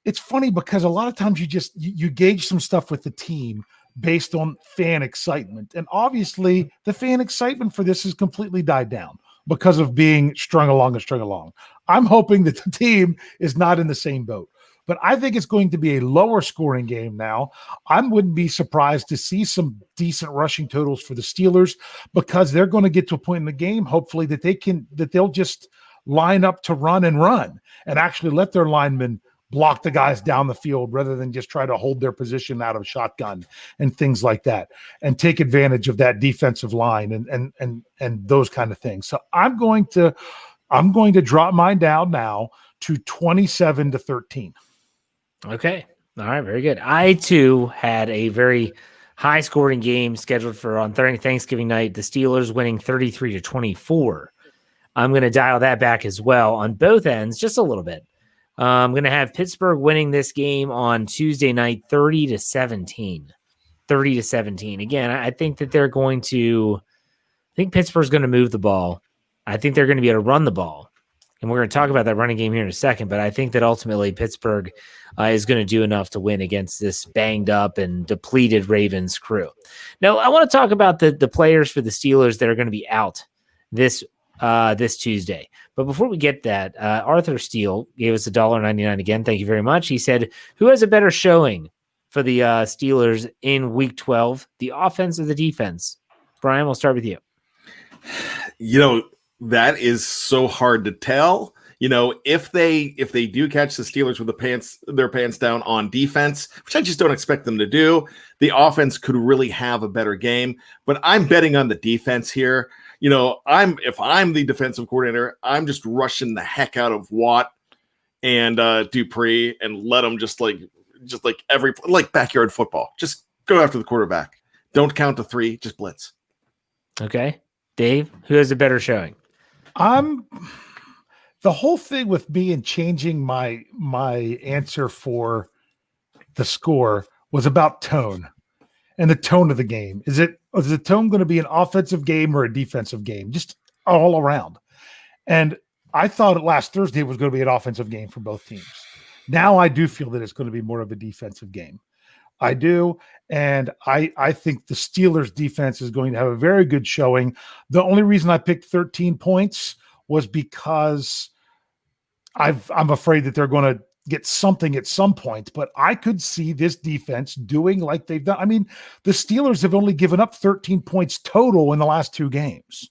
It's funny because a lot of times you gauge some stuff with the team based on fan excitement. And obviously the fan excitement for this has completely died down because of being strung along. I'm hoping that the team is not in the same boat, but I think it's going to be a lower scoring game now. I wouldn't be surprised to see some decent rushing totals for the Steelers, because they're going to get to a point in the game, hopefully, that they'll just line up to run and actually let their linemen block the guys down the field rather than just try to hold their position out of shotgun and things like that, and take advantage of that defensive line and those kind of things. So I'm going to drop mine down now to 27-13. Okay. All right. Very good. I too had a very high scoring game scheduled for on Thanksgiving night. The Steelers winning 33-24. I'm going to dial that back as well on both ends, just a little bit. I'm going to have Pittsburgh winning this game on Tuesday night, 30-17. 30-17. Again, I think that I think Pittsburgh's going to move the ball. I think they're going to be able to run the ball. And we're going to talk about that running game here in a second, but I think that ultimately Pittsburgh is going to do enough to win against this banged up and depleted Ravens crew. Now, I want to talk about the players for the Steelers that are going to be out this Tuesday. But before we get that, Arthur Steele gave us $1.99 again. Thank you very much. He said, who has a better showing for the Steelers in Week 12, the offense or the defense? Bryan, we'll start with you. That is so hard to tell. If they do catch the Steelers with their pants down on defense, which I just don't expect them to do, the offense could really have a better game. But I'm betting on the defense here. If I'm the defensive coordinator, I'm just rushing the heck out of Watt and Dupree and let them just like backyard football. Just go after the quarterback. Don't count to three. Just blitz. Okay, Dave, who has a better showing? The whole thing with me and changing my answer for the score was about tone and the tone of the game. Is the tone going to be an offensive game or a defensive game? Just all around. And I thought last Thursday was going to be an offensive game for both teams. Now I do feel that it's going to be more of a defensive game. I do. And I think the Steelers defense is going to have a very good showing. The only reason I picked 13 points was because I'm afraid that they're going to get something at some point, but I could see this defense doing like they've done. I mean, the Steelers have only given up 13 points total in the last two games.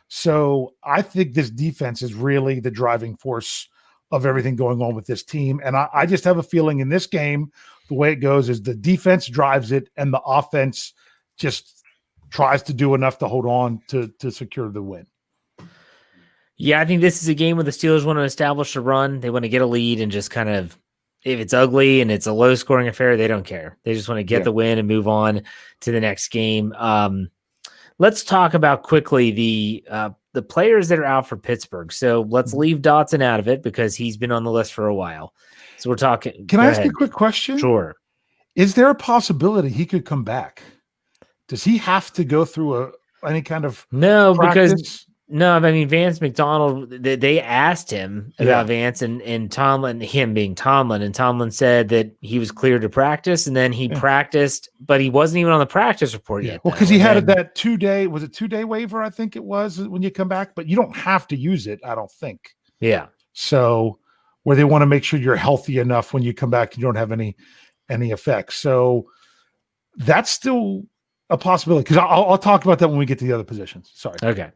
So I think this defense is really the driving force of everything going on with this team. And I just have a feeling in this game, the way it goes is the defense drives it and the offense just tries to do enough to hold on to secure the win. Yeah, I think this is a game where the Steelers want to establish a run. They want to get a lead and just kind of, if it's ugly and it's a low-scoring affair, they don't care. They just want to get the win and move on to the next game. let's talk about quickly the players that are out for Pittsburgh. So let's leave Dotson out of it because he's been on the list for a while. So we're talking. Can I ask you a quick question? Sure. Is there a possibility he could come back? Does he have to go through any kind of practice? Because no, I mean Vance McDonald. They asked him about Vance and Tomlin, him being Tomlin, and Tomlin said that he was cleared to practice, and then he practiced, but he wasn't even on the practice report yet. Well, because he had that 2-day, was it 2-day waiver? I think it was when you come back, but you don't have to use it. I don't think. Yeah. So where they want to make sure you're healthy enough when you come back, you don't have any effects. So that's still a possibility because I'll talk about that when we get to the other positions. Sorry. Okay.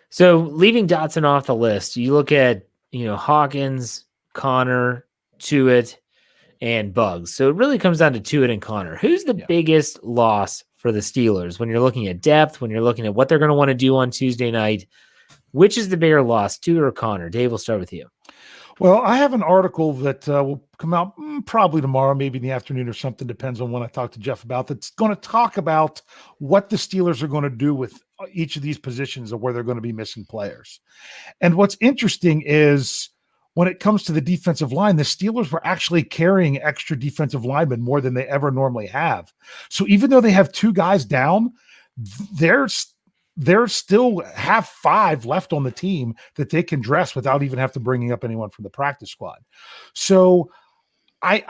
So leaving Dotson off the list, you look at, Hawkins, Connor, Tuitt, and Bugs. So it really comes down to Tuitt and Connor. Who's the biggest loss for the Steelers when you're looking at depth, when you're looking at what they're going to want to do on Tuesday night? Which is the bigger loss, Tuitt or Connor? Dave, we'll start with you. Well, I have an article that will come out probably tomorrow, maybe in the afternoon or something, depends on when I talk to Jeff about, that's going to talk about what the Steelers are going to do with each of these positions or where they're going to be missing players. And what's interesting is when it comes to the defensive line, the Steelers were actually carrying extra defensive linemen more than they ever normally have. So even though they have 2 guys down, they're still have 5 left on the team that they can dress without even have to bringing up anyone from the practice squad. So I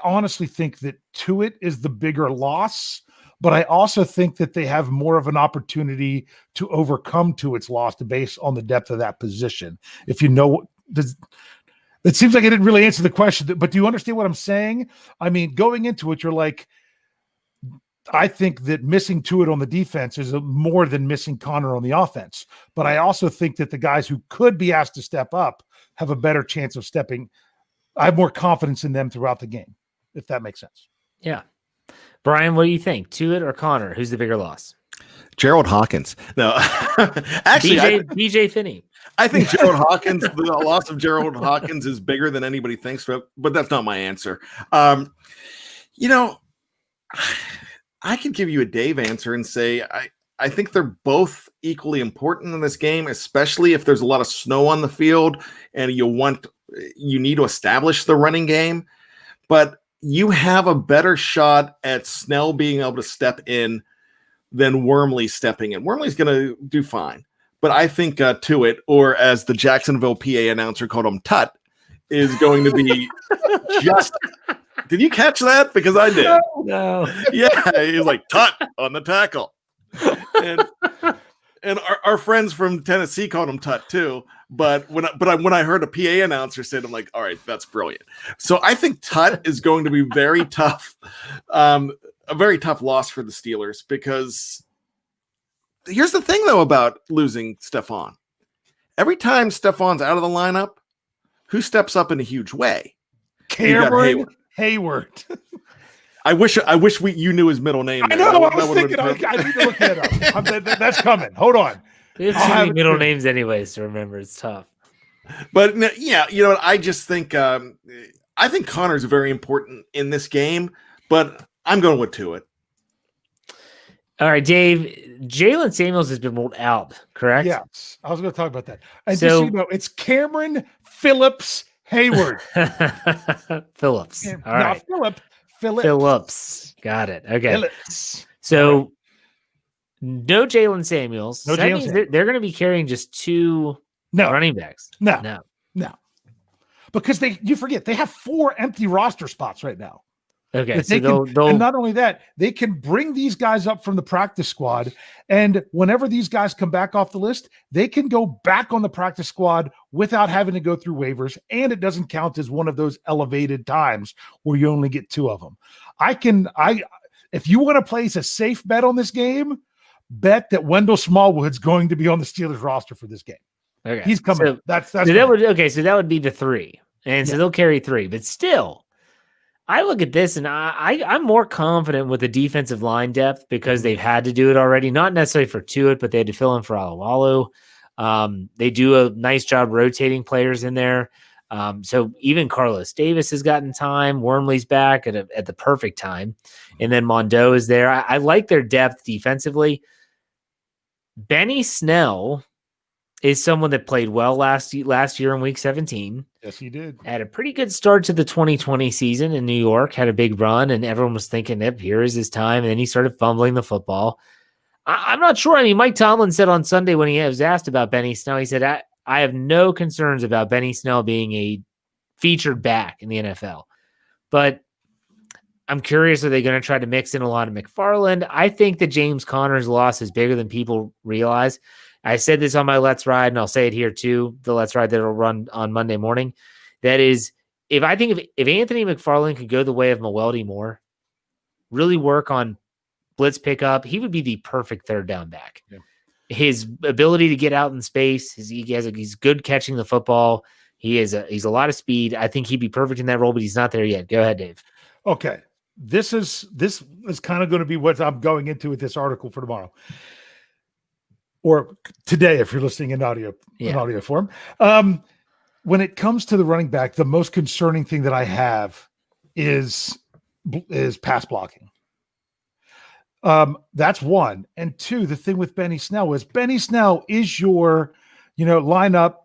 honestly think that Tuitt is the bigger loss, but I also think that they have more of an opportunity to overcome Tuitt's loss based on the depth of that position. If you know, it seems like I didn't really answer the question, but do you understand what I'm saying? I mean, going into it, you're like, I think that missing Tuitt on the defense is more than missing Connor on the offense. But I also think that the guys who could be asked to step up have a better chance of stepping. I have more confidence in them throughout the game, if that makes sense. Yeah. Bryan, what do you think? Tuitt or Connor? Who's the bigger loss? Gerald Hawkins. No, actually, BJ Finney. I think Gerald Hawkins, the loss of Gerald Hawkins is bigger than anybody thinks, but that's not my answer. I could give you a Dave answer and say I think they're both equally important in this game, especially if there's a lot of snow on the field and you need to establish the running game. But you have a better shot at Snell being able to step in than Wormley stepping in. Wormley's going to do fine. But I think Tuitt, or as the Jacksonville PA announcer called him, Tut, is going to be just... Did you catch that? Because I did. No. Yeah, he was like, Tut on the tackle. And our friends from Tennessee called him Tut too. But when I heard a PA announcer say it, I'm like, all right, that's brilliant. So I think Tut is going to be very tough, a very tough loss for the Steelers, because here's the thing though about losing Stephon. Every time Stephon's out of the lineup, who steps up in a huge way? Cameron Hayward. I wish you knew his middle name. I know. I was thinking. I need to look that up. That's coming. Hold on. We have too many middle names, anyways, to remember. It's tough. But yeah, you know what? I just think I think Connor's very important in this game, but I'm going with Tuitt. All right, Dave. Jalen Samuels has been ruled out, correct? Yes, I was going to talk about that. And So- just so you know, it's Cameron Phillips Hayward. Phillips. All right. Phillips. Got it. Okay. Phillips. So no Jalen Samuels. No So that Jalen means Samuels. they're going to be carrying just 2 running backs. No. Because you forget they have 4 empty roster spots right now. Okay. That So they'll and not only that, they can bring these guys up from the practice squad, and whenever these guys come back off the list, they can go back on the practice squad without having to go through waivers, and it doesn't count as one of those elevated times where you only get 2 of them. If you want to place a safe bet on this game, bet that Wendell Smallwood's going to be on the Steelers roster for this game. okay. He's coming. So, That's so that would be the 3. And so they'll carry 3, but still I look at this and I'm more confident with the defensive line depth because they've had to do it already, not necessarily for Tuitt, but they had to fill in for Alualu. They do a nice job rotating players in there. So even Carlos Davis has gotten time. Wormley's back at the perfect time. And then Mondo is there. I like their depth defensively. Benny Snell is someone that played well last year in week 17. Yes, he did. Had a pretty good start to the 2020 season in New York, had a big run, and everyone was thinking, yep, here is his time. And then he started fumbling the football. I'm not sure. I mean, Mike Tomlin said on Sunday when he was asked about Benny Snell, he said, I have no concerns about Benny Snell being a featured back in the NFL. But I'm curious, are they going to try to mix in a lot of McFarland? I think that James Conner's loss is bigger than people realize. I said this on my Let's Ride, and I'll say it here too, the Let's Ride that will run on Monday morning. That is, if Anthony McFarland could go the way of Mewelde Moore, really work on blitz pickup, he would be the perfect third down back. Yeah. His ability to get out in space, he's good catching the football. He's a lot of speed. I think he'd be perfect in that role, but he's not there yet. Go ahead, Dave. Okay. This is kind of going to be what I'm going into with this article for tomorrow. Or today, if you're listening in audio form. When it comes to the running back, the most concerning thing that I have is pass blocking. That's one. And two, the thing with Benny Snell is your, lineup.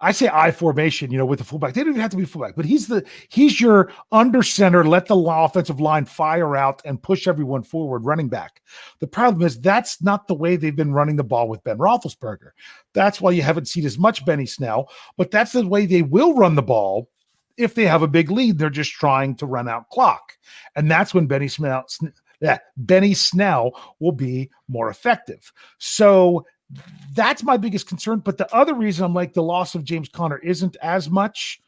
I say I formation, with the fullback. They don't even have to be fullback, but he's your under center, let the offensive line fire out and push everyone forward running back. The problem is that's not the way they've been running the ball with Ben Roethlisberger. That's why you haven't seen as much Benny Snell, but that's the way they will run the ball. If they have a big lead, they're just trying to run out clock. And that's when Benny Snell will be more effective. So that's my biggest concern. But the other reason I'm like the loss of James Conner isn't as much,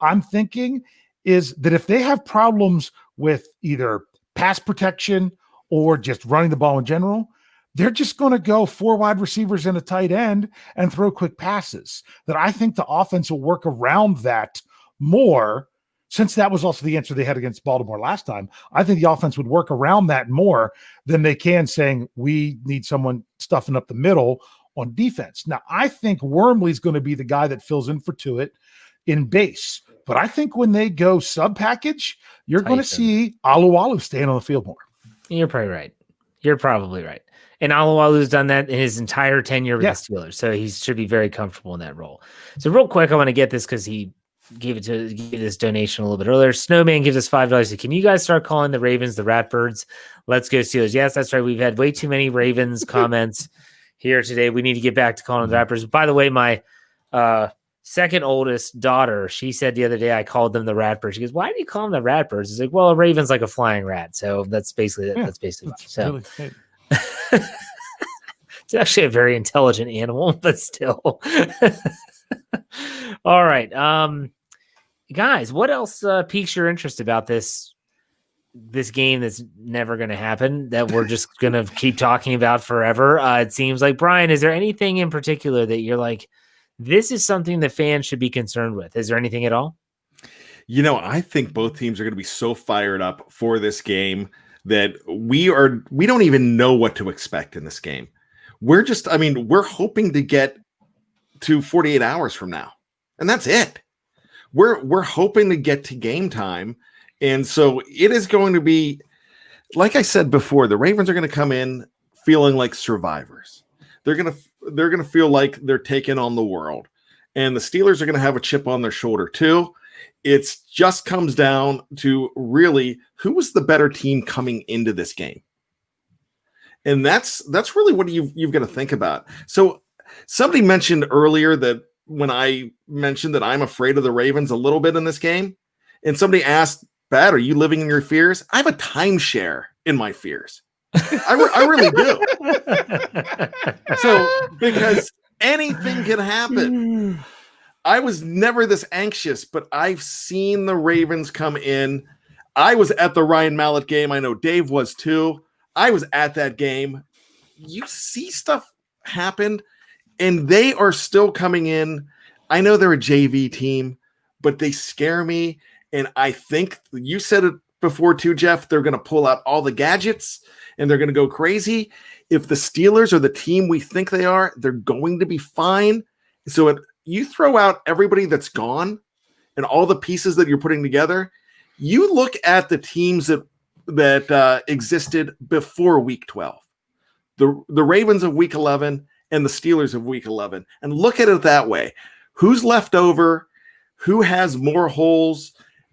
I'm thinking, is that if they have problems with either pass protection or just running the ball in general, they're just going to go 4 wide receivers and a tight end and throw quick passes. That I think the offense will work around that more, since that was also the answer they had against Baltimore last time. I think the offense would work around that more than they can saying we need someone stuffing up the middle on defense. Now, I think Wormley's going to be the guy that fills in for Tuitt in base. But I think when they go sub-package, you're going to see Alualu staying on the field more. You're probably right. And Alualu's done that in his entire tenure with the Steelers, so he should be very comfortable in that role. So real quick, I want to get this because he gave this donation a little bit earlier. Snowman gives us $5. So can you guys start calling the Ravens the Ratbirds? Let's go Steelers. Yes, that's right. We've had way too many Ravens comments here today. We need to get back to calling them the Ratbirds. By the way, my second oldest daughter, she said the other day I called them the Ratbirds. She goes, "Why do you call them the Ratbirds?" It's like, well, a raven's like a flying rat. So that's basically it. That's basically it. So really it's actually a very intelligent animal, but still. All right. Guys, what else piques your interest about this game that's never going to happen, that we're just going to keep talking about forever? It seems like, Bryan, is there anything in particular that you're like, this is something that fans should be concerned with? Is there anything at all? I think both teams are going to be so fired up for this game that we don't even know what to expect in this game. We're hoping to get to 48 hours from now, and that's it. We're hoping to get to game time. And so it is going to be, like I said before, the Ravens are going to come in feeling like survivors. They're going to feel like they're taking on the world. And the Steelers are going to have a chip on their shoulder too. It just comes down to really who was the better team coming into this game. And that's really what you've got to think about. So somebody mentioned earlier that when I mentioned that I'm afraid of the Ravens a little bit in this game, and somebody asked, "Pat, are you living in your fears?" I have a timeshare in my fears. I really do. So, because anything can happen. I was never this anxious, but I've seen the Ravens come in. I was at the Ryan Mallett game. I know Dave was too. I was at that game. You see stuff happen, and they are still coming in. I know they're a JV team, but they scare me. And I think you said it before too, Jeff, they're going to pull out all the gadgets and they're going to go crazy. If the Steelers are the team we think they are, they're going to be fine. So you throw out everybody that's gone and all the pieces that you're putting together, you look at the teams that existed before week 12, the Ravens of week 11 and the Steelers of week 11, and look at it that way. Who's left over, who has more holes,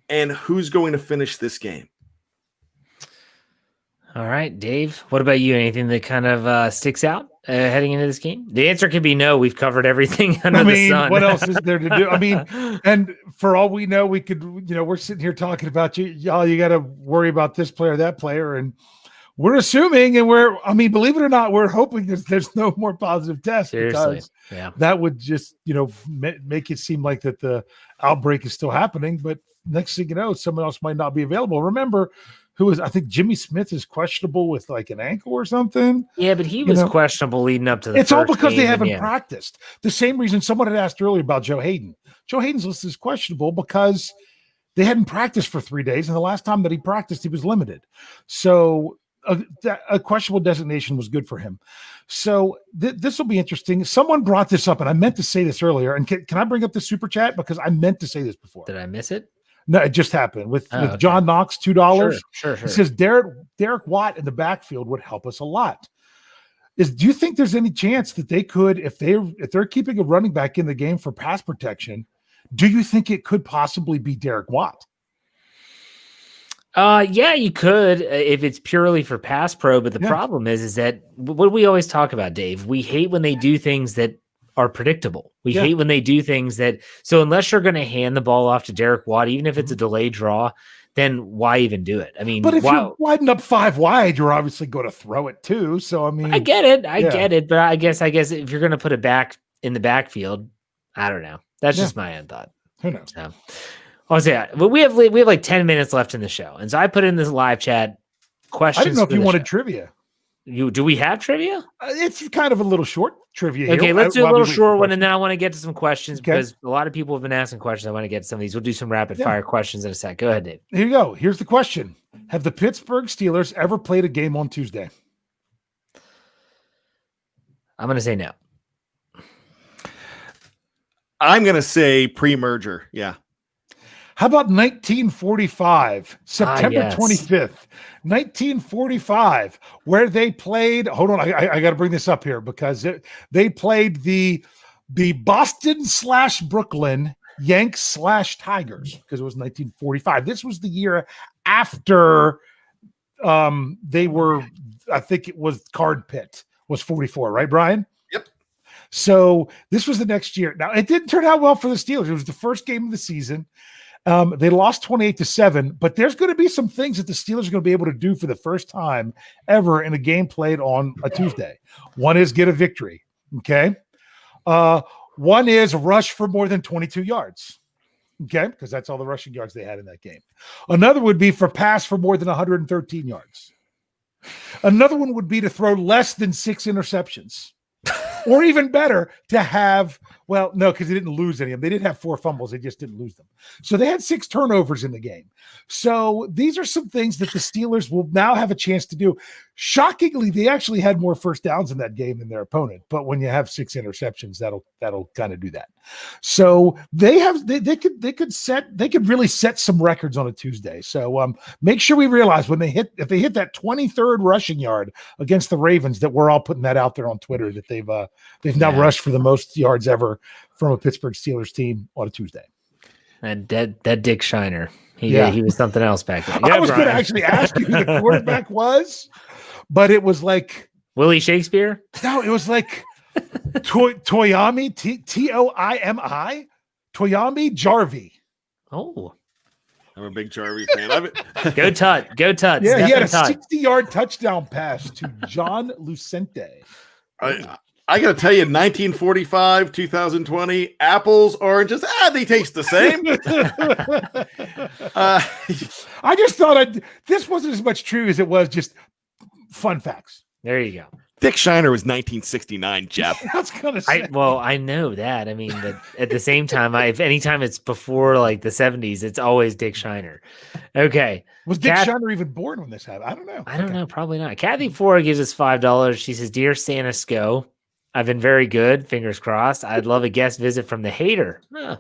and who's going to finish this game? All right, Dave, what about you? Anything that kind of sticks out heading into this game? The answer could be no. We've covered everything under the sun. What else is there to do? I mean, and for all we know, we could, we're sitting here talking about y'all, you got to worry about this player, that player. And we're assuming, and believe it or not, we're hoping there's no more positive tests. Seriously. Because that would just, make it seem like that the outbreak is still happening. But next thing you know, someone else might not be available. Remember, I think Jimmy Smith is questionable with like an ankle or something. Yeah, but he was questionable leading up to the It's all because they game, haven't practiced. The same reason someone had asked earlier about Joe Hayden. Joe Hayden's list is questionable because they hadn't practiced for 3 days, and the last time that he practiced, he was limited. So a questionable designation was good for him. So this will be interesting. Someone brought this up, and I meant to say this earlier. And can I bring up the super chat? Because I meant to say this before. Did I miss it? No, it just happened with John Knox, $2. Sure. He says Derek Watt in the backfield would help us a lot. Do you think there's any chance that they could, if they're keeping a running back in the game for pass protection, do you think it could possibly be Derek Watt? Yeah, you could if it's purely for pass pro. But the problem is that what do we always talk about, Dave? We hate when they do things that are predictable. We hate when they do things that, so unless you're going to hand the ball off to Derek Watt, even if it's a delayed draw, then why even do it? I mean, but if you widen up 5 wide, you're obviously going to throw it too. So, I mean, I get it. I get it. But I guess if you're going to put it back in the backfield, I don't know. That's just my own thought. Who knows? So, I'll say that. But we have like 10 minutes left in the show. And so I put in this live chat questions. I didn't know if you wanted trivia. Do we have trivia? It's kind of a little short trivia. Okay, let's do a little short one, and then I want to get to some questions because a lot of people have been asking questions. I want to get to some of these. We'll do some rapid fire questions in a sec. Go ahead, Dave. Here you go. Here's the question: have the Pittsburgh Steelers ever played a game on Tuesday? I'm going to say no. I'm going to say pre-merger. Yeah. How about 1945, September 25th, 1945, where they played, hold on, I got to bring this up here because they played the Boston/Brooklyn Yanks/Tigers because it was 1945. This was the year after they were, I think it was Card Pit was 44, right, Bryan? Yep. So this was the next year. Now, it didn't turn out well for the Steelers. It was the first game of the season. They lost 28-7, but there's going to be some things that the Steelers are going to be able to do for the first time ever in a game played on a Tuesday. One is get a victory. Okay. One is rush for more than 22 yards. Okay. Because that's all the rushing yards they had in that game. Another would be for pass for more than 113 yards. Another one would be to throw less than 6 interceptions. Or even better, to have, well, no, because they didn't lose any of them. They did have 4 fumbles. They just didn't lose them. So they had 6 turnovers in the game. So these are some things that the Steelers will now have a chance to do. Shockingly, they actually had more first downs in that game than their opponent. But when you have 6 interceptions, that'll kind of do that. So they could really set some records on a Tuesday. So make sure we realize if they hit that 23rd rushing yard against the Ravens, that we're all putting that out there on Twitter that they've now rushed for the most yards ever from a Pittsburgh Steelers team on a Tuesday. And that Dick Shiner, he was something else back then. I was going to actually ask you who the quarterback was, but it was like Willie Shakespeare. No, it was like Toyami Toimi Toyami Jarvie. Oh, I'm a big Jarvie fan. Go Tuts. Yeah, he had a 60-yard touchdown pass to John Lucente. I got to tell you, 1945, 2020, apples, oranges, they taste the same. I just thought this wasn't as much true as it was just fun facts. There you go. Dick Shiner was 1969, Jeff. I was gonna say. I know that. I mean, but at the same time, if anytime it's before like the 70s, it's always Dick Shiner. Okay. Was Dick Shiner even born when this happened? I don't know. I don't know. Probably not. Kathy Ford gives us $5. She says, "Dear Santa Sco, I've been very good. Fingers crossed. I'd love a guest visit from the hater." Huh.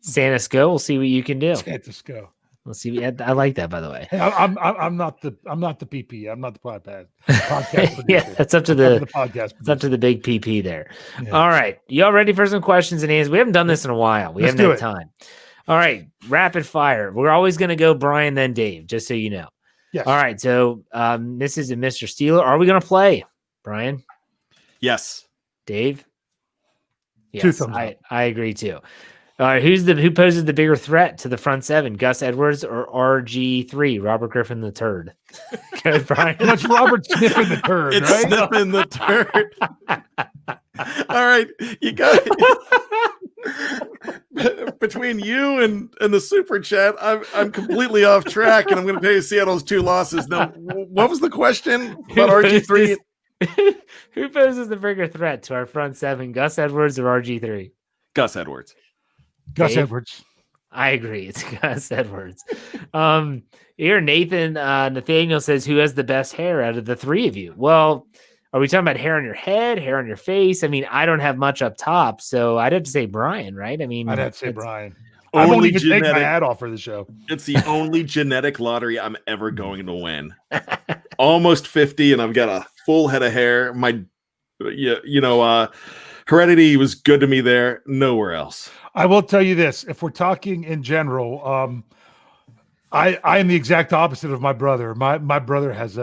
Santa's go. We'll see what you can do. Santa's go. We'll see. I like that, by the way. Hey, I'm not the PP. I'm not the podcast producer. Yeah, that's up to the the podcast. it's up to the big PP there. Yeah. All right, y'all ready for some questions and answers? We haven't done this in a while. We Let's haven't do had it. time. All right, rapid fire. We're always going to go Bryan, then Dave, just so you know. Yes. All right, so Mrs. and Mr. Steeler, are we going to play, Bryan? Yes. Dave? Yes, Two thumbs up. I agree too. All right, who poses the bigger threat to the front seven, Gus Edwards or RG3, Robert Griffin III? Go, Bryan. That's Robert sniffing the turd, It's right? sniffing the turd. All right, you got between you and the super chat. I'm completely off track, and I'm going to tell you Seattle's 2 losses. Now, what was the question about RG3? Who poses the bigger threat to our front seven, Gus Edwards or RG3? Gus Edwards. Gus Dave? Edwards. I agree. It's Gus Edwards. Here, Nathaniel says, who has the best hair out of the 3 of you? Well, are we talking about hair on your head, hair on your face? I mean, I don't have much up top, so I'd have to say Bryan, right? I mean, I'd have to say Bryan. I won't even take my hat off for the show. It's the only genetic lottery I'm ever going to win. Almost 50, and I've got a full head of hair. My, heredity was good to me there. Nowhere else. I will tell you this: if we're talking in general, I am the exact opposite of my brother. My brother has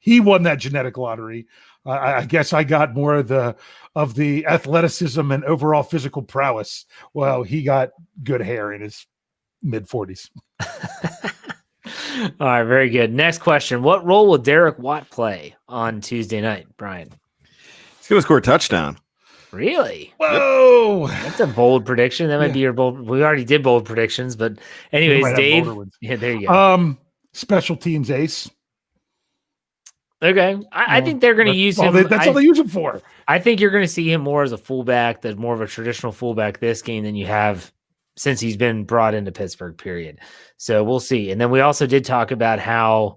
he won that genetic lottery. I guess I got more of the athleticism and overall physical prowess. Well, he got good hair in his mid-40s. All right, very good. Next question. What role will Derek Watt play on Tuesday night, Bryan? He's going to score a touchdown. Really? Whoa! That's a bold prediction. That might be your bold. We already did bold predictions, but anyways, Dave. Yeah, there you go. Special teams ace. Okay. I think they're going to use him. That's all they use him for. I think you're going to see him more as a fullback, that's more of a traditional fullback this game than you have since he's been brought into Pittsburgh, period. So we'll see. And then we also did talk about how,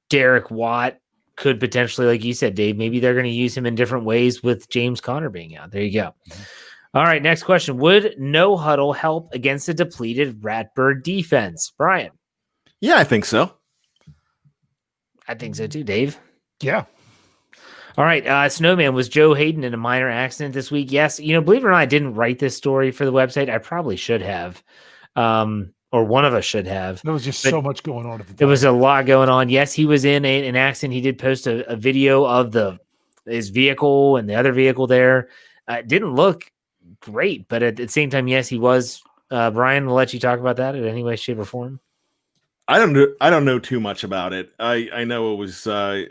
Derek Watt could potentially, like you said, Dave, maybe they're going to use him in different ways with James Conner being out. There you go. Mm-hmm. All right, next question. Would no huddle help against a depleted Ratbird defense? Bryan. Yeah, I think so. I think so too, Dave. Yeah. All right. Snowman, was Joe Hayden in a minor accident this week? Yes. Believe it or not, I didn't write this story for the website. I probably should have. Or one of us should have. There was just so much going on at the time. There was a lot going on. Yes, he was in an accident. He did post a video of his vehicle and the other vehicle there. It didn't look great, but at the same time, yes, he was. Bryan, we'll let you talk about that in any way, shape, or form. I don't know too much about it. I know it was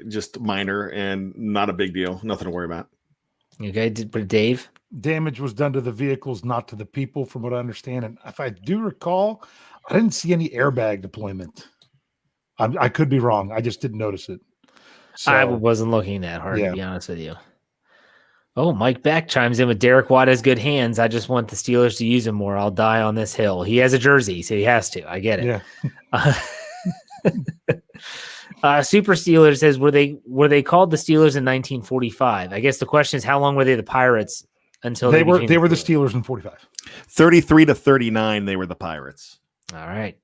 just minor and not a big deal. Nothing to worry about. Okay, but Dave? Damage was done to the vehicles, not to the people, from what I understand. And if I do recall, I didn't see any airbag deployment. I could be wrong. I just didn't notice it. So, I wasn't looking that hard, to be honest with you. Oh, Mike Beck chimes in with Derek Watt has good hands. I just want the Steelers to use him more. I'll die on this hill. He has a jersey, so he has to. I get it. Yeah. Super Steelers says, were they called the Steelers in 1945? I guess the question is, how long were they the Pirates until they were the Steelers in 45? 33-39, they were the Pirates. All right.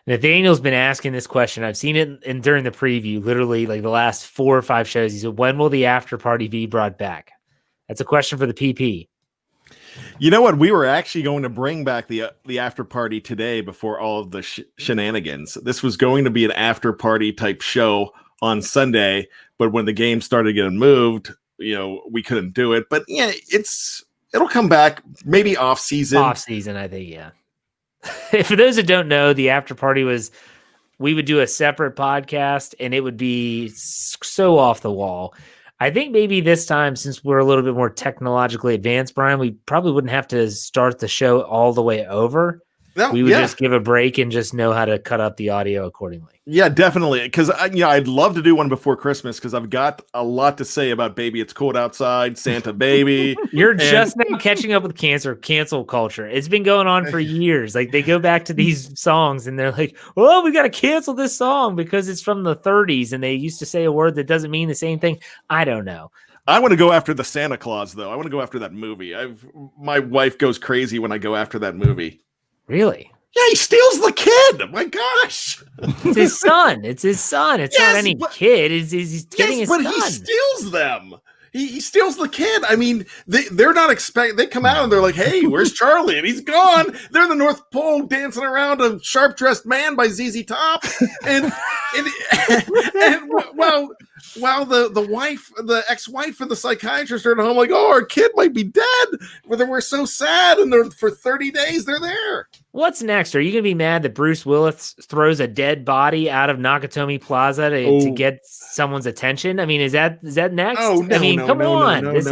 Nathaniel's been asking this question. I've seen it during the preview, literally like the last 4 or 5 shows. He said, when will the after party be brought back? That's a question for the PP. You know what? We were actually going to bring back the after party today before all of the shenanigans. This was going to be an after party type show on Sunday, but when the game started getting moved, we couldn't do it. But yeah, it'll come back maybe off season. Off season, I think, yeah. For those that don't know, the after party we would do a separate podcast, and it would be so off the wall. I think maybe this time, since we're a little bit more technologically advanced, Bryan, we probably wouldn't have to start the show all the way over. No, we would just give a break and just know how to cut up the audio accordingly. Yeah, definitely. Because I'd love to do one before Christmas because I've got a lot to say about Baby It's Cold Outside, Santa Baby. You're just now catching up with cancel culture. It's been going on for years. Like they go back to these songs and they're like, "Oh, we got to cancel this song because it's from the 30s and they used to say a word that doesn't mean the same thing." I don't know. I want to go after the Santa Claus though. I want to go after that movie. My wife goes crazy when I go after that movie. Really? Yeah, he steals the kid. My gosh. It's his son. It's his son. It's not any kid. He's getting his son. But he steals them. He steals the kid. I mean, they're not expecting. They come out and they're like, "Hey, where's Charlie?" And he's gone. They're in the North Pole dancing around a Sharp Dressed Man by ZZ Top, and while the ex-wife and the psychiatrist are at home, like, "Oh, our kid might be dead." We're so sad, and for 30 days they're there. What's next? Are you going to be mad that Bruce Willis throws a dead body out of Nakatomi Plaza to get someone's attention? I mean, is that next? Oh, no, I mean, come on. This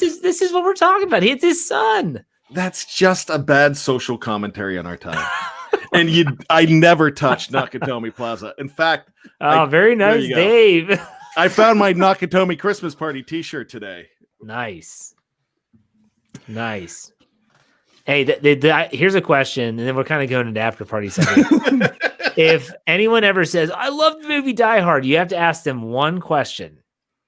is what we're talking about. It's his son. That's just a bad social commentary on our time. And I never touched Nakatomi Plaza. In fact, very nice, Dave. I found my Nakatomi Christmas party T-shirt today. Nice. Hey, here's a question, and then we're kind of going into after party segment. If anyone ever says, "I love the movie Die Hard," you have to ask them one question,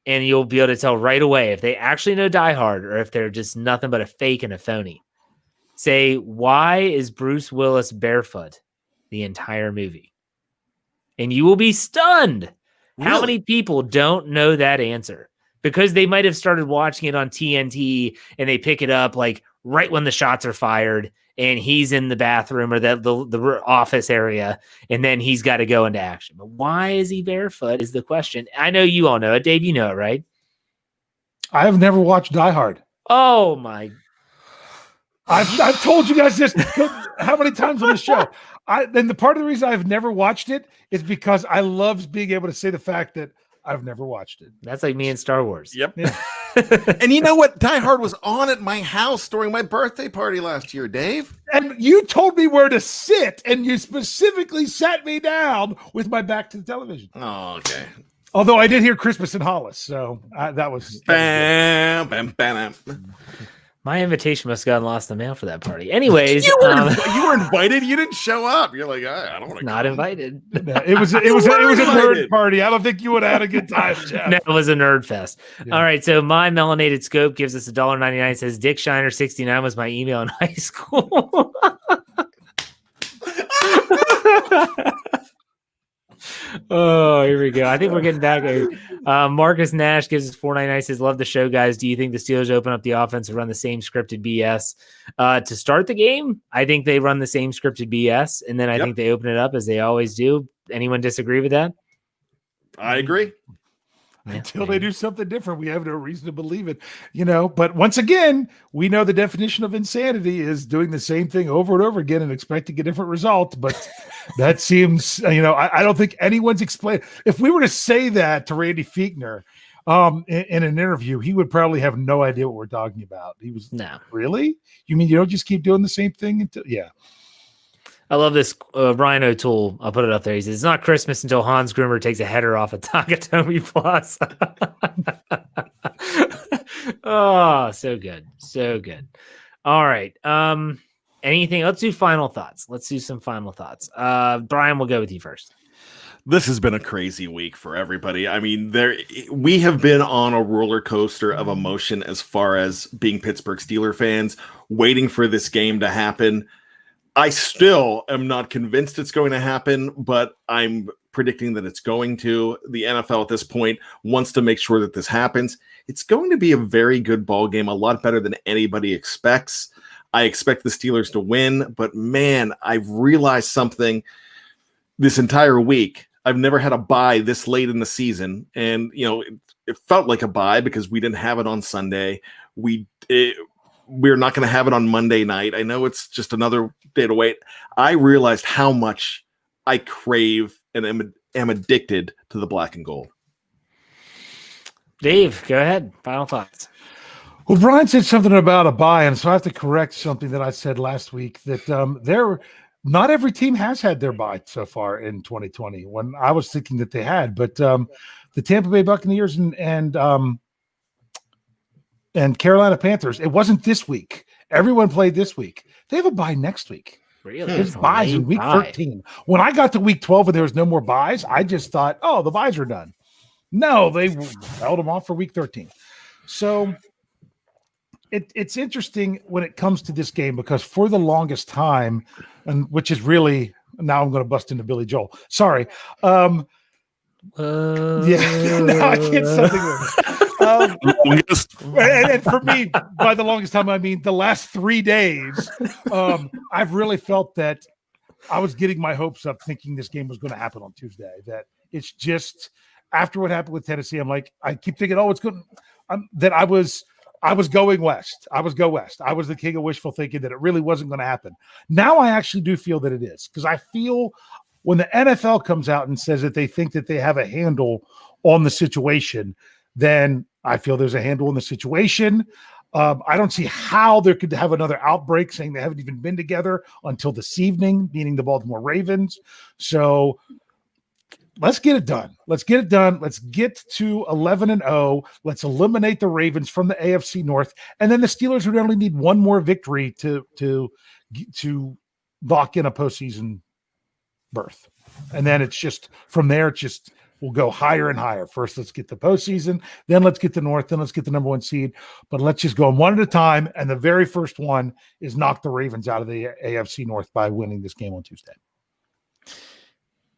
and you'll be able to tell right away if they actually know Die Hard or if they're just nothing but a fake and a phony. Say, why is Bruce Willis barefoot the entire movie? And you will be stunned how many people don't know that answer because they might have started watching it on TNT and they pick it up like right when the shots are fired and he's in the bathroom or the office area and then he's got to go into action. But why is he barefoot is the question. I know you all know it. Dave, you know it, right? I have never watched Die Hard. Oh, my. I've told you guys this how many times on the show. And the part of the reason I've never watched it is because I love being able to say the fact that I've never watched it. That's like me in Star Wars. Yep. Yeah. And you know what? Die Hard was on at my house during my birthday party last year, Dave. And you told me where to sit, and you specifically sat me down with my back to the television. Oh, okay. Although I did hear Christmas in Hollis, so that was bam, bam, bam. My invitation must have gotten lost in the mail for that party. Anyways, you were invited. You didn't show up. You're like, I don't want to. Not invited. No, it was a nerd party. I don't think you would have had a good time, Jeff. No, it was a nerd fest. Yeah. All right, so my melanated scope gives us $1.99. Says Dick Shiner 69 was my email in high school. Oh, here we go. I think we're getting back. Marcus Nash gives us $4.99. Says, "Love the show, guys. Do you think the Steelers open up the offense and run the same scripted BS to start the game?" I think they run the same scripted BS, and then I think they open it up as they always do. Anyone disagree with that? I agree. Until they do something different, we have no reason to believe it, But once again, we know the definition of insanity is doing the same thing over and over again and expecting a different result. But that seems, I don't think anyone's explained. If we were to say that to Randy Fichtner in an interview, he would probably have no idea what we're talking about. He was, "No, really? You mean you don't just keep doing the same thing until?" Yeah. I love this. Brian O'Toole, I'll put it up there. He says, "It's not Christmas until Hans Gruber takes a header off of Nakatomi Plaza." Oh, so good. So good. All right. Anything? Let's do final thoughts. Let's do some final thoughts. Brian, we'll go with you first. This has been a crazy week for everybody. I mean, we have been on a roller coaster of emotion as far as being Pittsburgh Steelers fans, waiting for this game to happen. I still am not convinced it's going to happen, but I'm predicting that it's going to. The NFL at this point wants to make sure that this happens. It's going to be a very good ball game, a lot better than anybody expects. I expect the Steelers to win, but man, I've realized something this entire week. I've never had a bye this late in the season, and it felt like a bye because we didn't have it on Sunday. We're not going to have it on Monday night. I know it's just another day to wait. I realized how much I crave and am addicted to the black and gold. Dave, go ahead. Final thoughts. Well, Bryan said something about a bye, and so I have to correct something that I said last week, that not every team has had their bye so far in 2020, when I was thinking that they had. But the Tampa Bay Buccaneers and Carolina Panthers, it wasn't this week. Everyone played this week. They have a bye next week. Really? There's buys in week 13. When I got to week 12 and there was no more buys, I just thought, oh, the buys are done. No, they held them off for week 13. So it's interesting when it comes to this game, because for the longest time, and which is really, now I'm going to bust into Billy Joel. Sorry. Yeah, no, I can't something and for me, by the longest time, I mean the last 3 days, I've really felt that I was getting my hopes up thinking this game was going to happen on Tuesday. That it's just after what happened with Tennessee, I'm like, I keep thinking, oh, it's good. That I was going west. I was go west. I was the king of wishful thinking that it really wasn't going to happen. Now I actually do feel that it is, because I feel when the NFL comes out and says that they think that they have a handle on the situation, then I feel there's a handle on the situation. I don't see how there could have another outbreak saying they haven't even been together until this evening, meaning the Baltimore Ravens. So let's get it done. Let's get it done. Let's get to 11-0. Let's eliminate the Ravens from the AFC North. And then the Steelers would only need one more victory to lock in a postseason berth. And then it's just from there, it's just we'll go higher and higher. First, let's get the postseason, then let's get the North, then let's get the number 1 seed. But let's just go one at a time. And the very first one is knock the Ravens out of the AFC North by winning this game on Tuesday.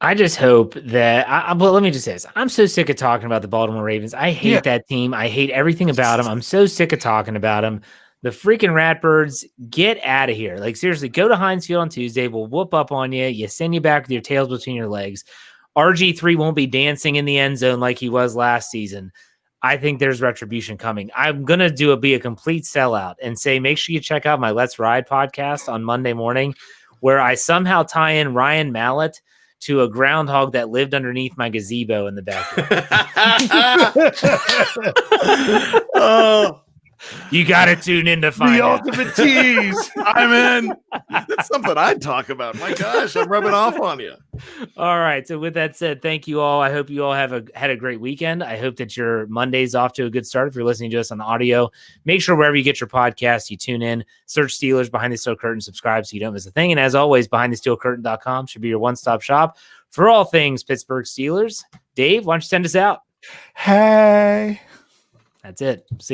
I just hope that well, let me just say this. I'm so sick of talking about the Baltimore Ravens. I hate that team. I hate everything about them. I'm so sick of talking about them. The freaking Ratbirds, get out of here. Like, seriously, go to Heinz Field on Tuesday. We'll whoop up on you. You send you back with your tails between your legs. RG3 won't be dancing in the end zone like he was last season. I think there's retribution coming. I'm going to be a complete sellout and say, make sure you check out my Let's Ride podcast on Monday morning, where I somehow tie in Ryan Mallett to a groundhog that lived underneath my gazebo in the backyard. Oh, you got to tune in to find the out. ultimate tease. I'm in. That's something I'd talk about. My gosh, I'm rubbing off on you. All right. So with that said, thank you all. I hope you all had a great weekend. I hope that your Monday's off to a good start. If you're listening to us on audio, make sure wherever you get your podcast, you tune in, search Steelers Behind the Steel Curtain, subscribe so you don't miss a thing. And as always, BehindTheSteelCurtain.com should be your one-stop shop for all things Pittsburgh Steelers. Dave, why don't you send us out? Hey. That's it. See you.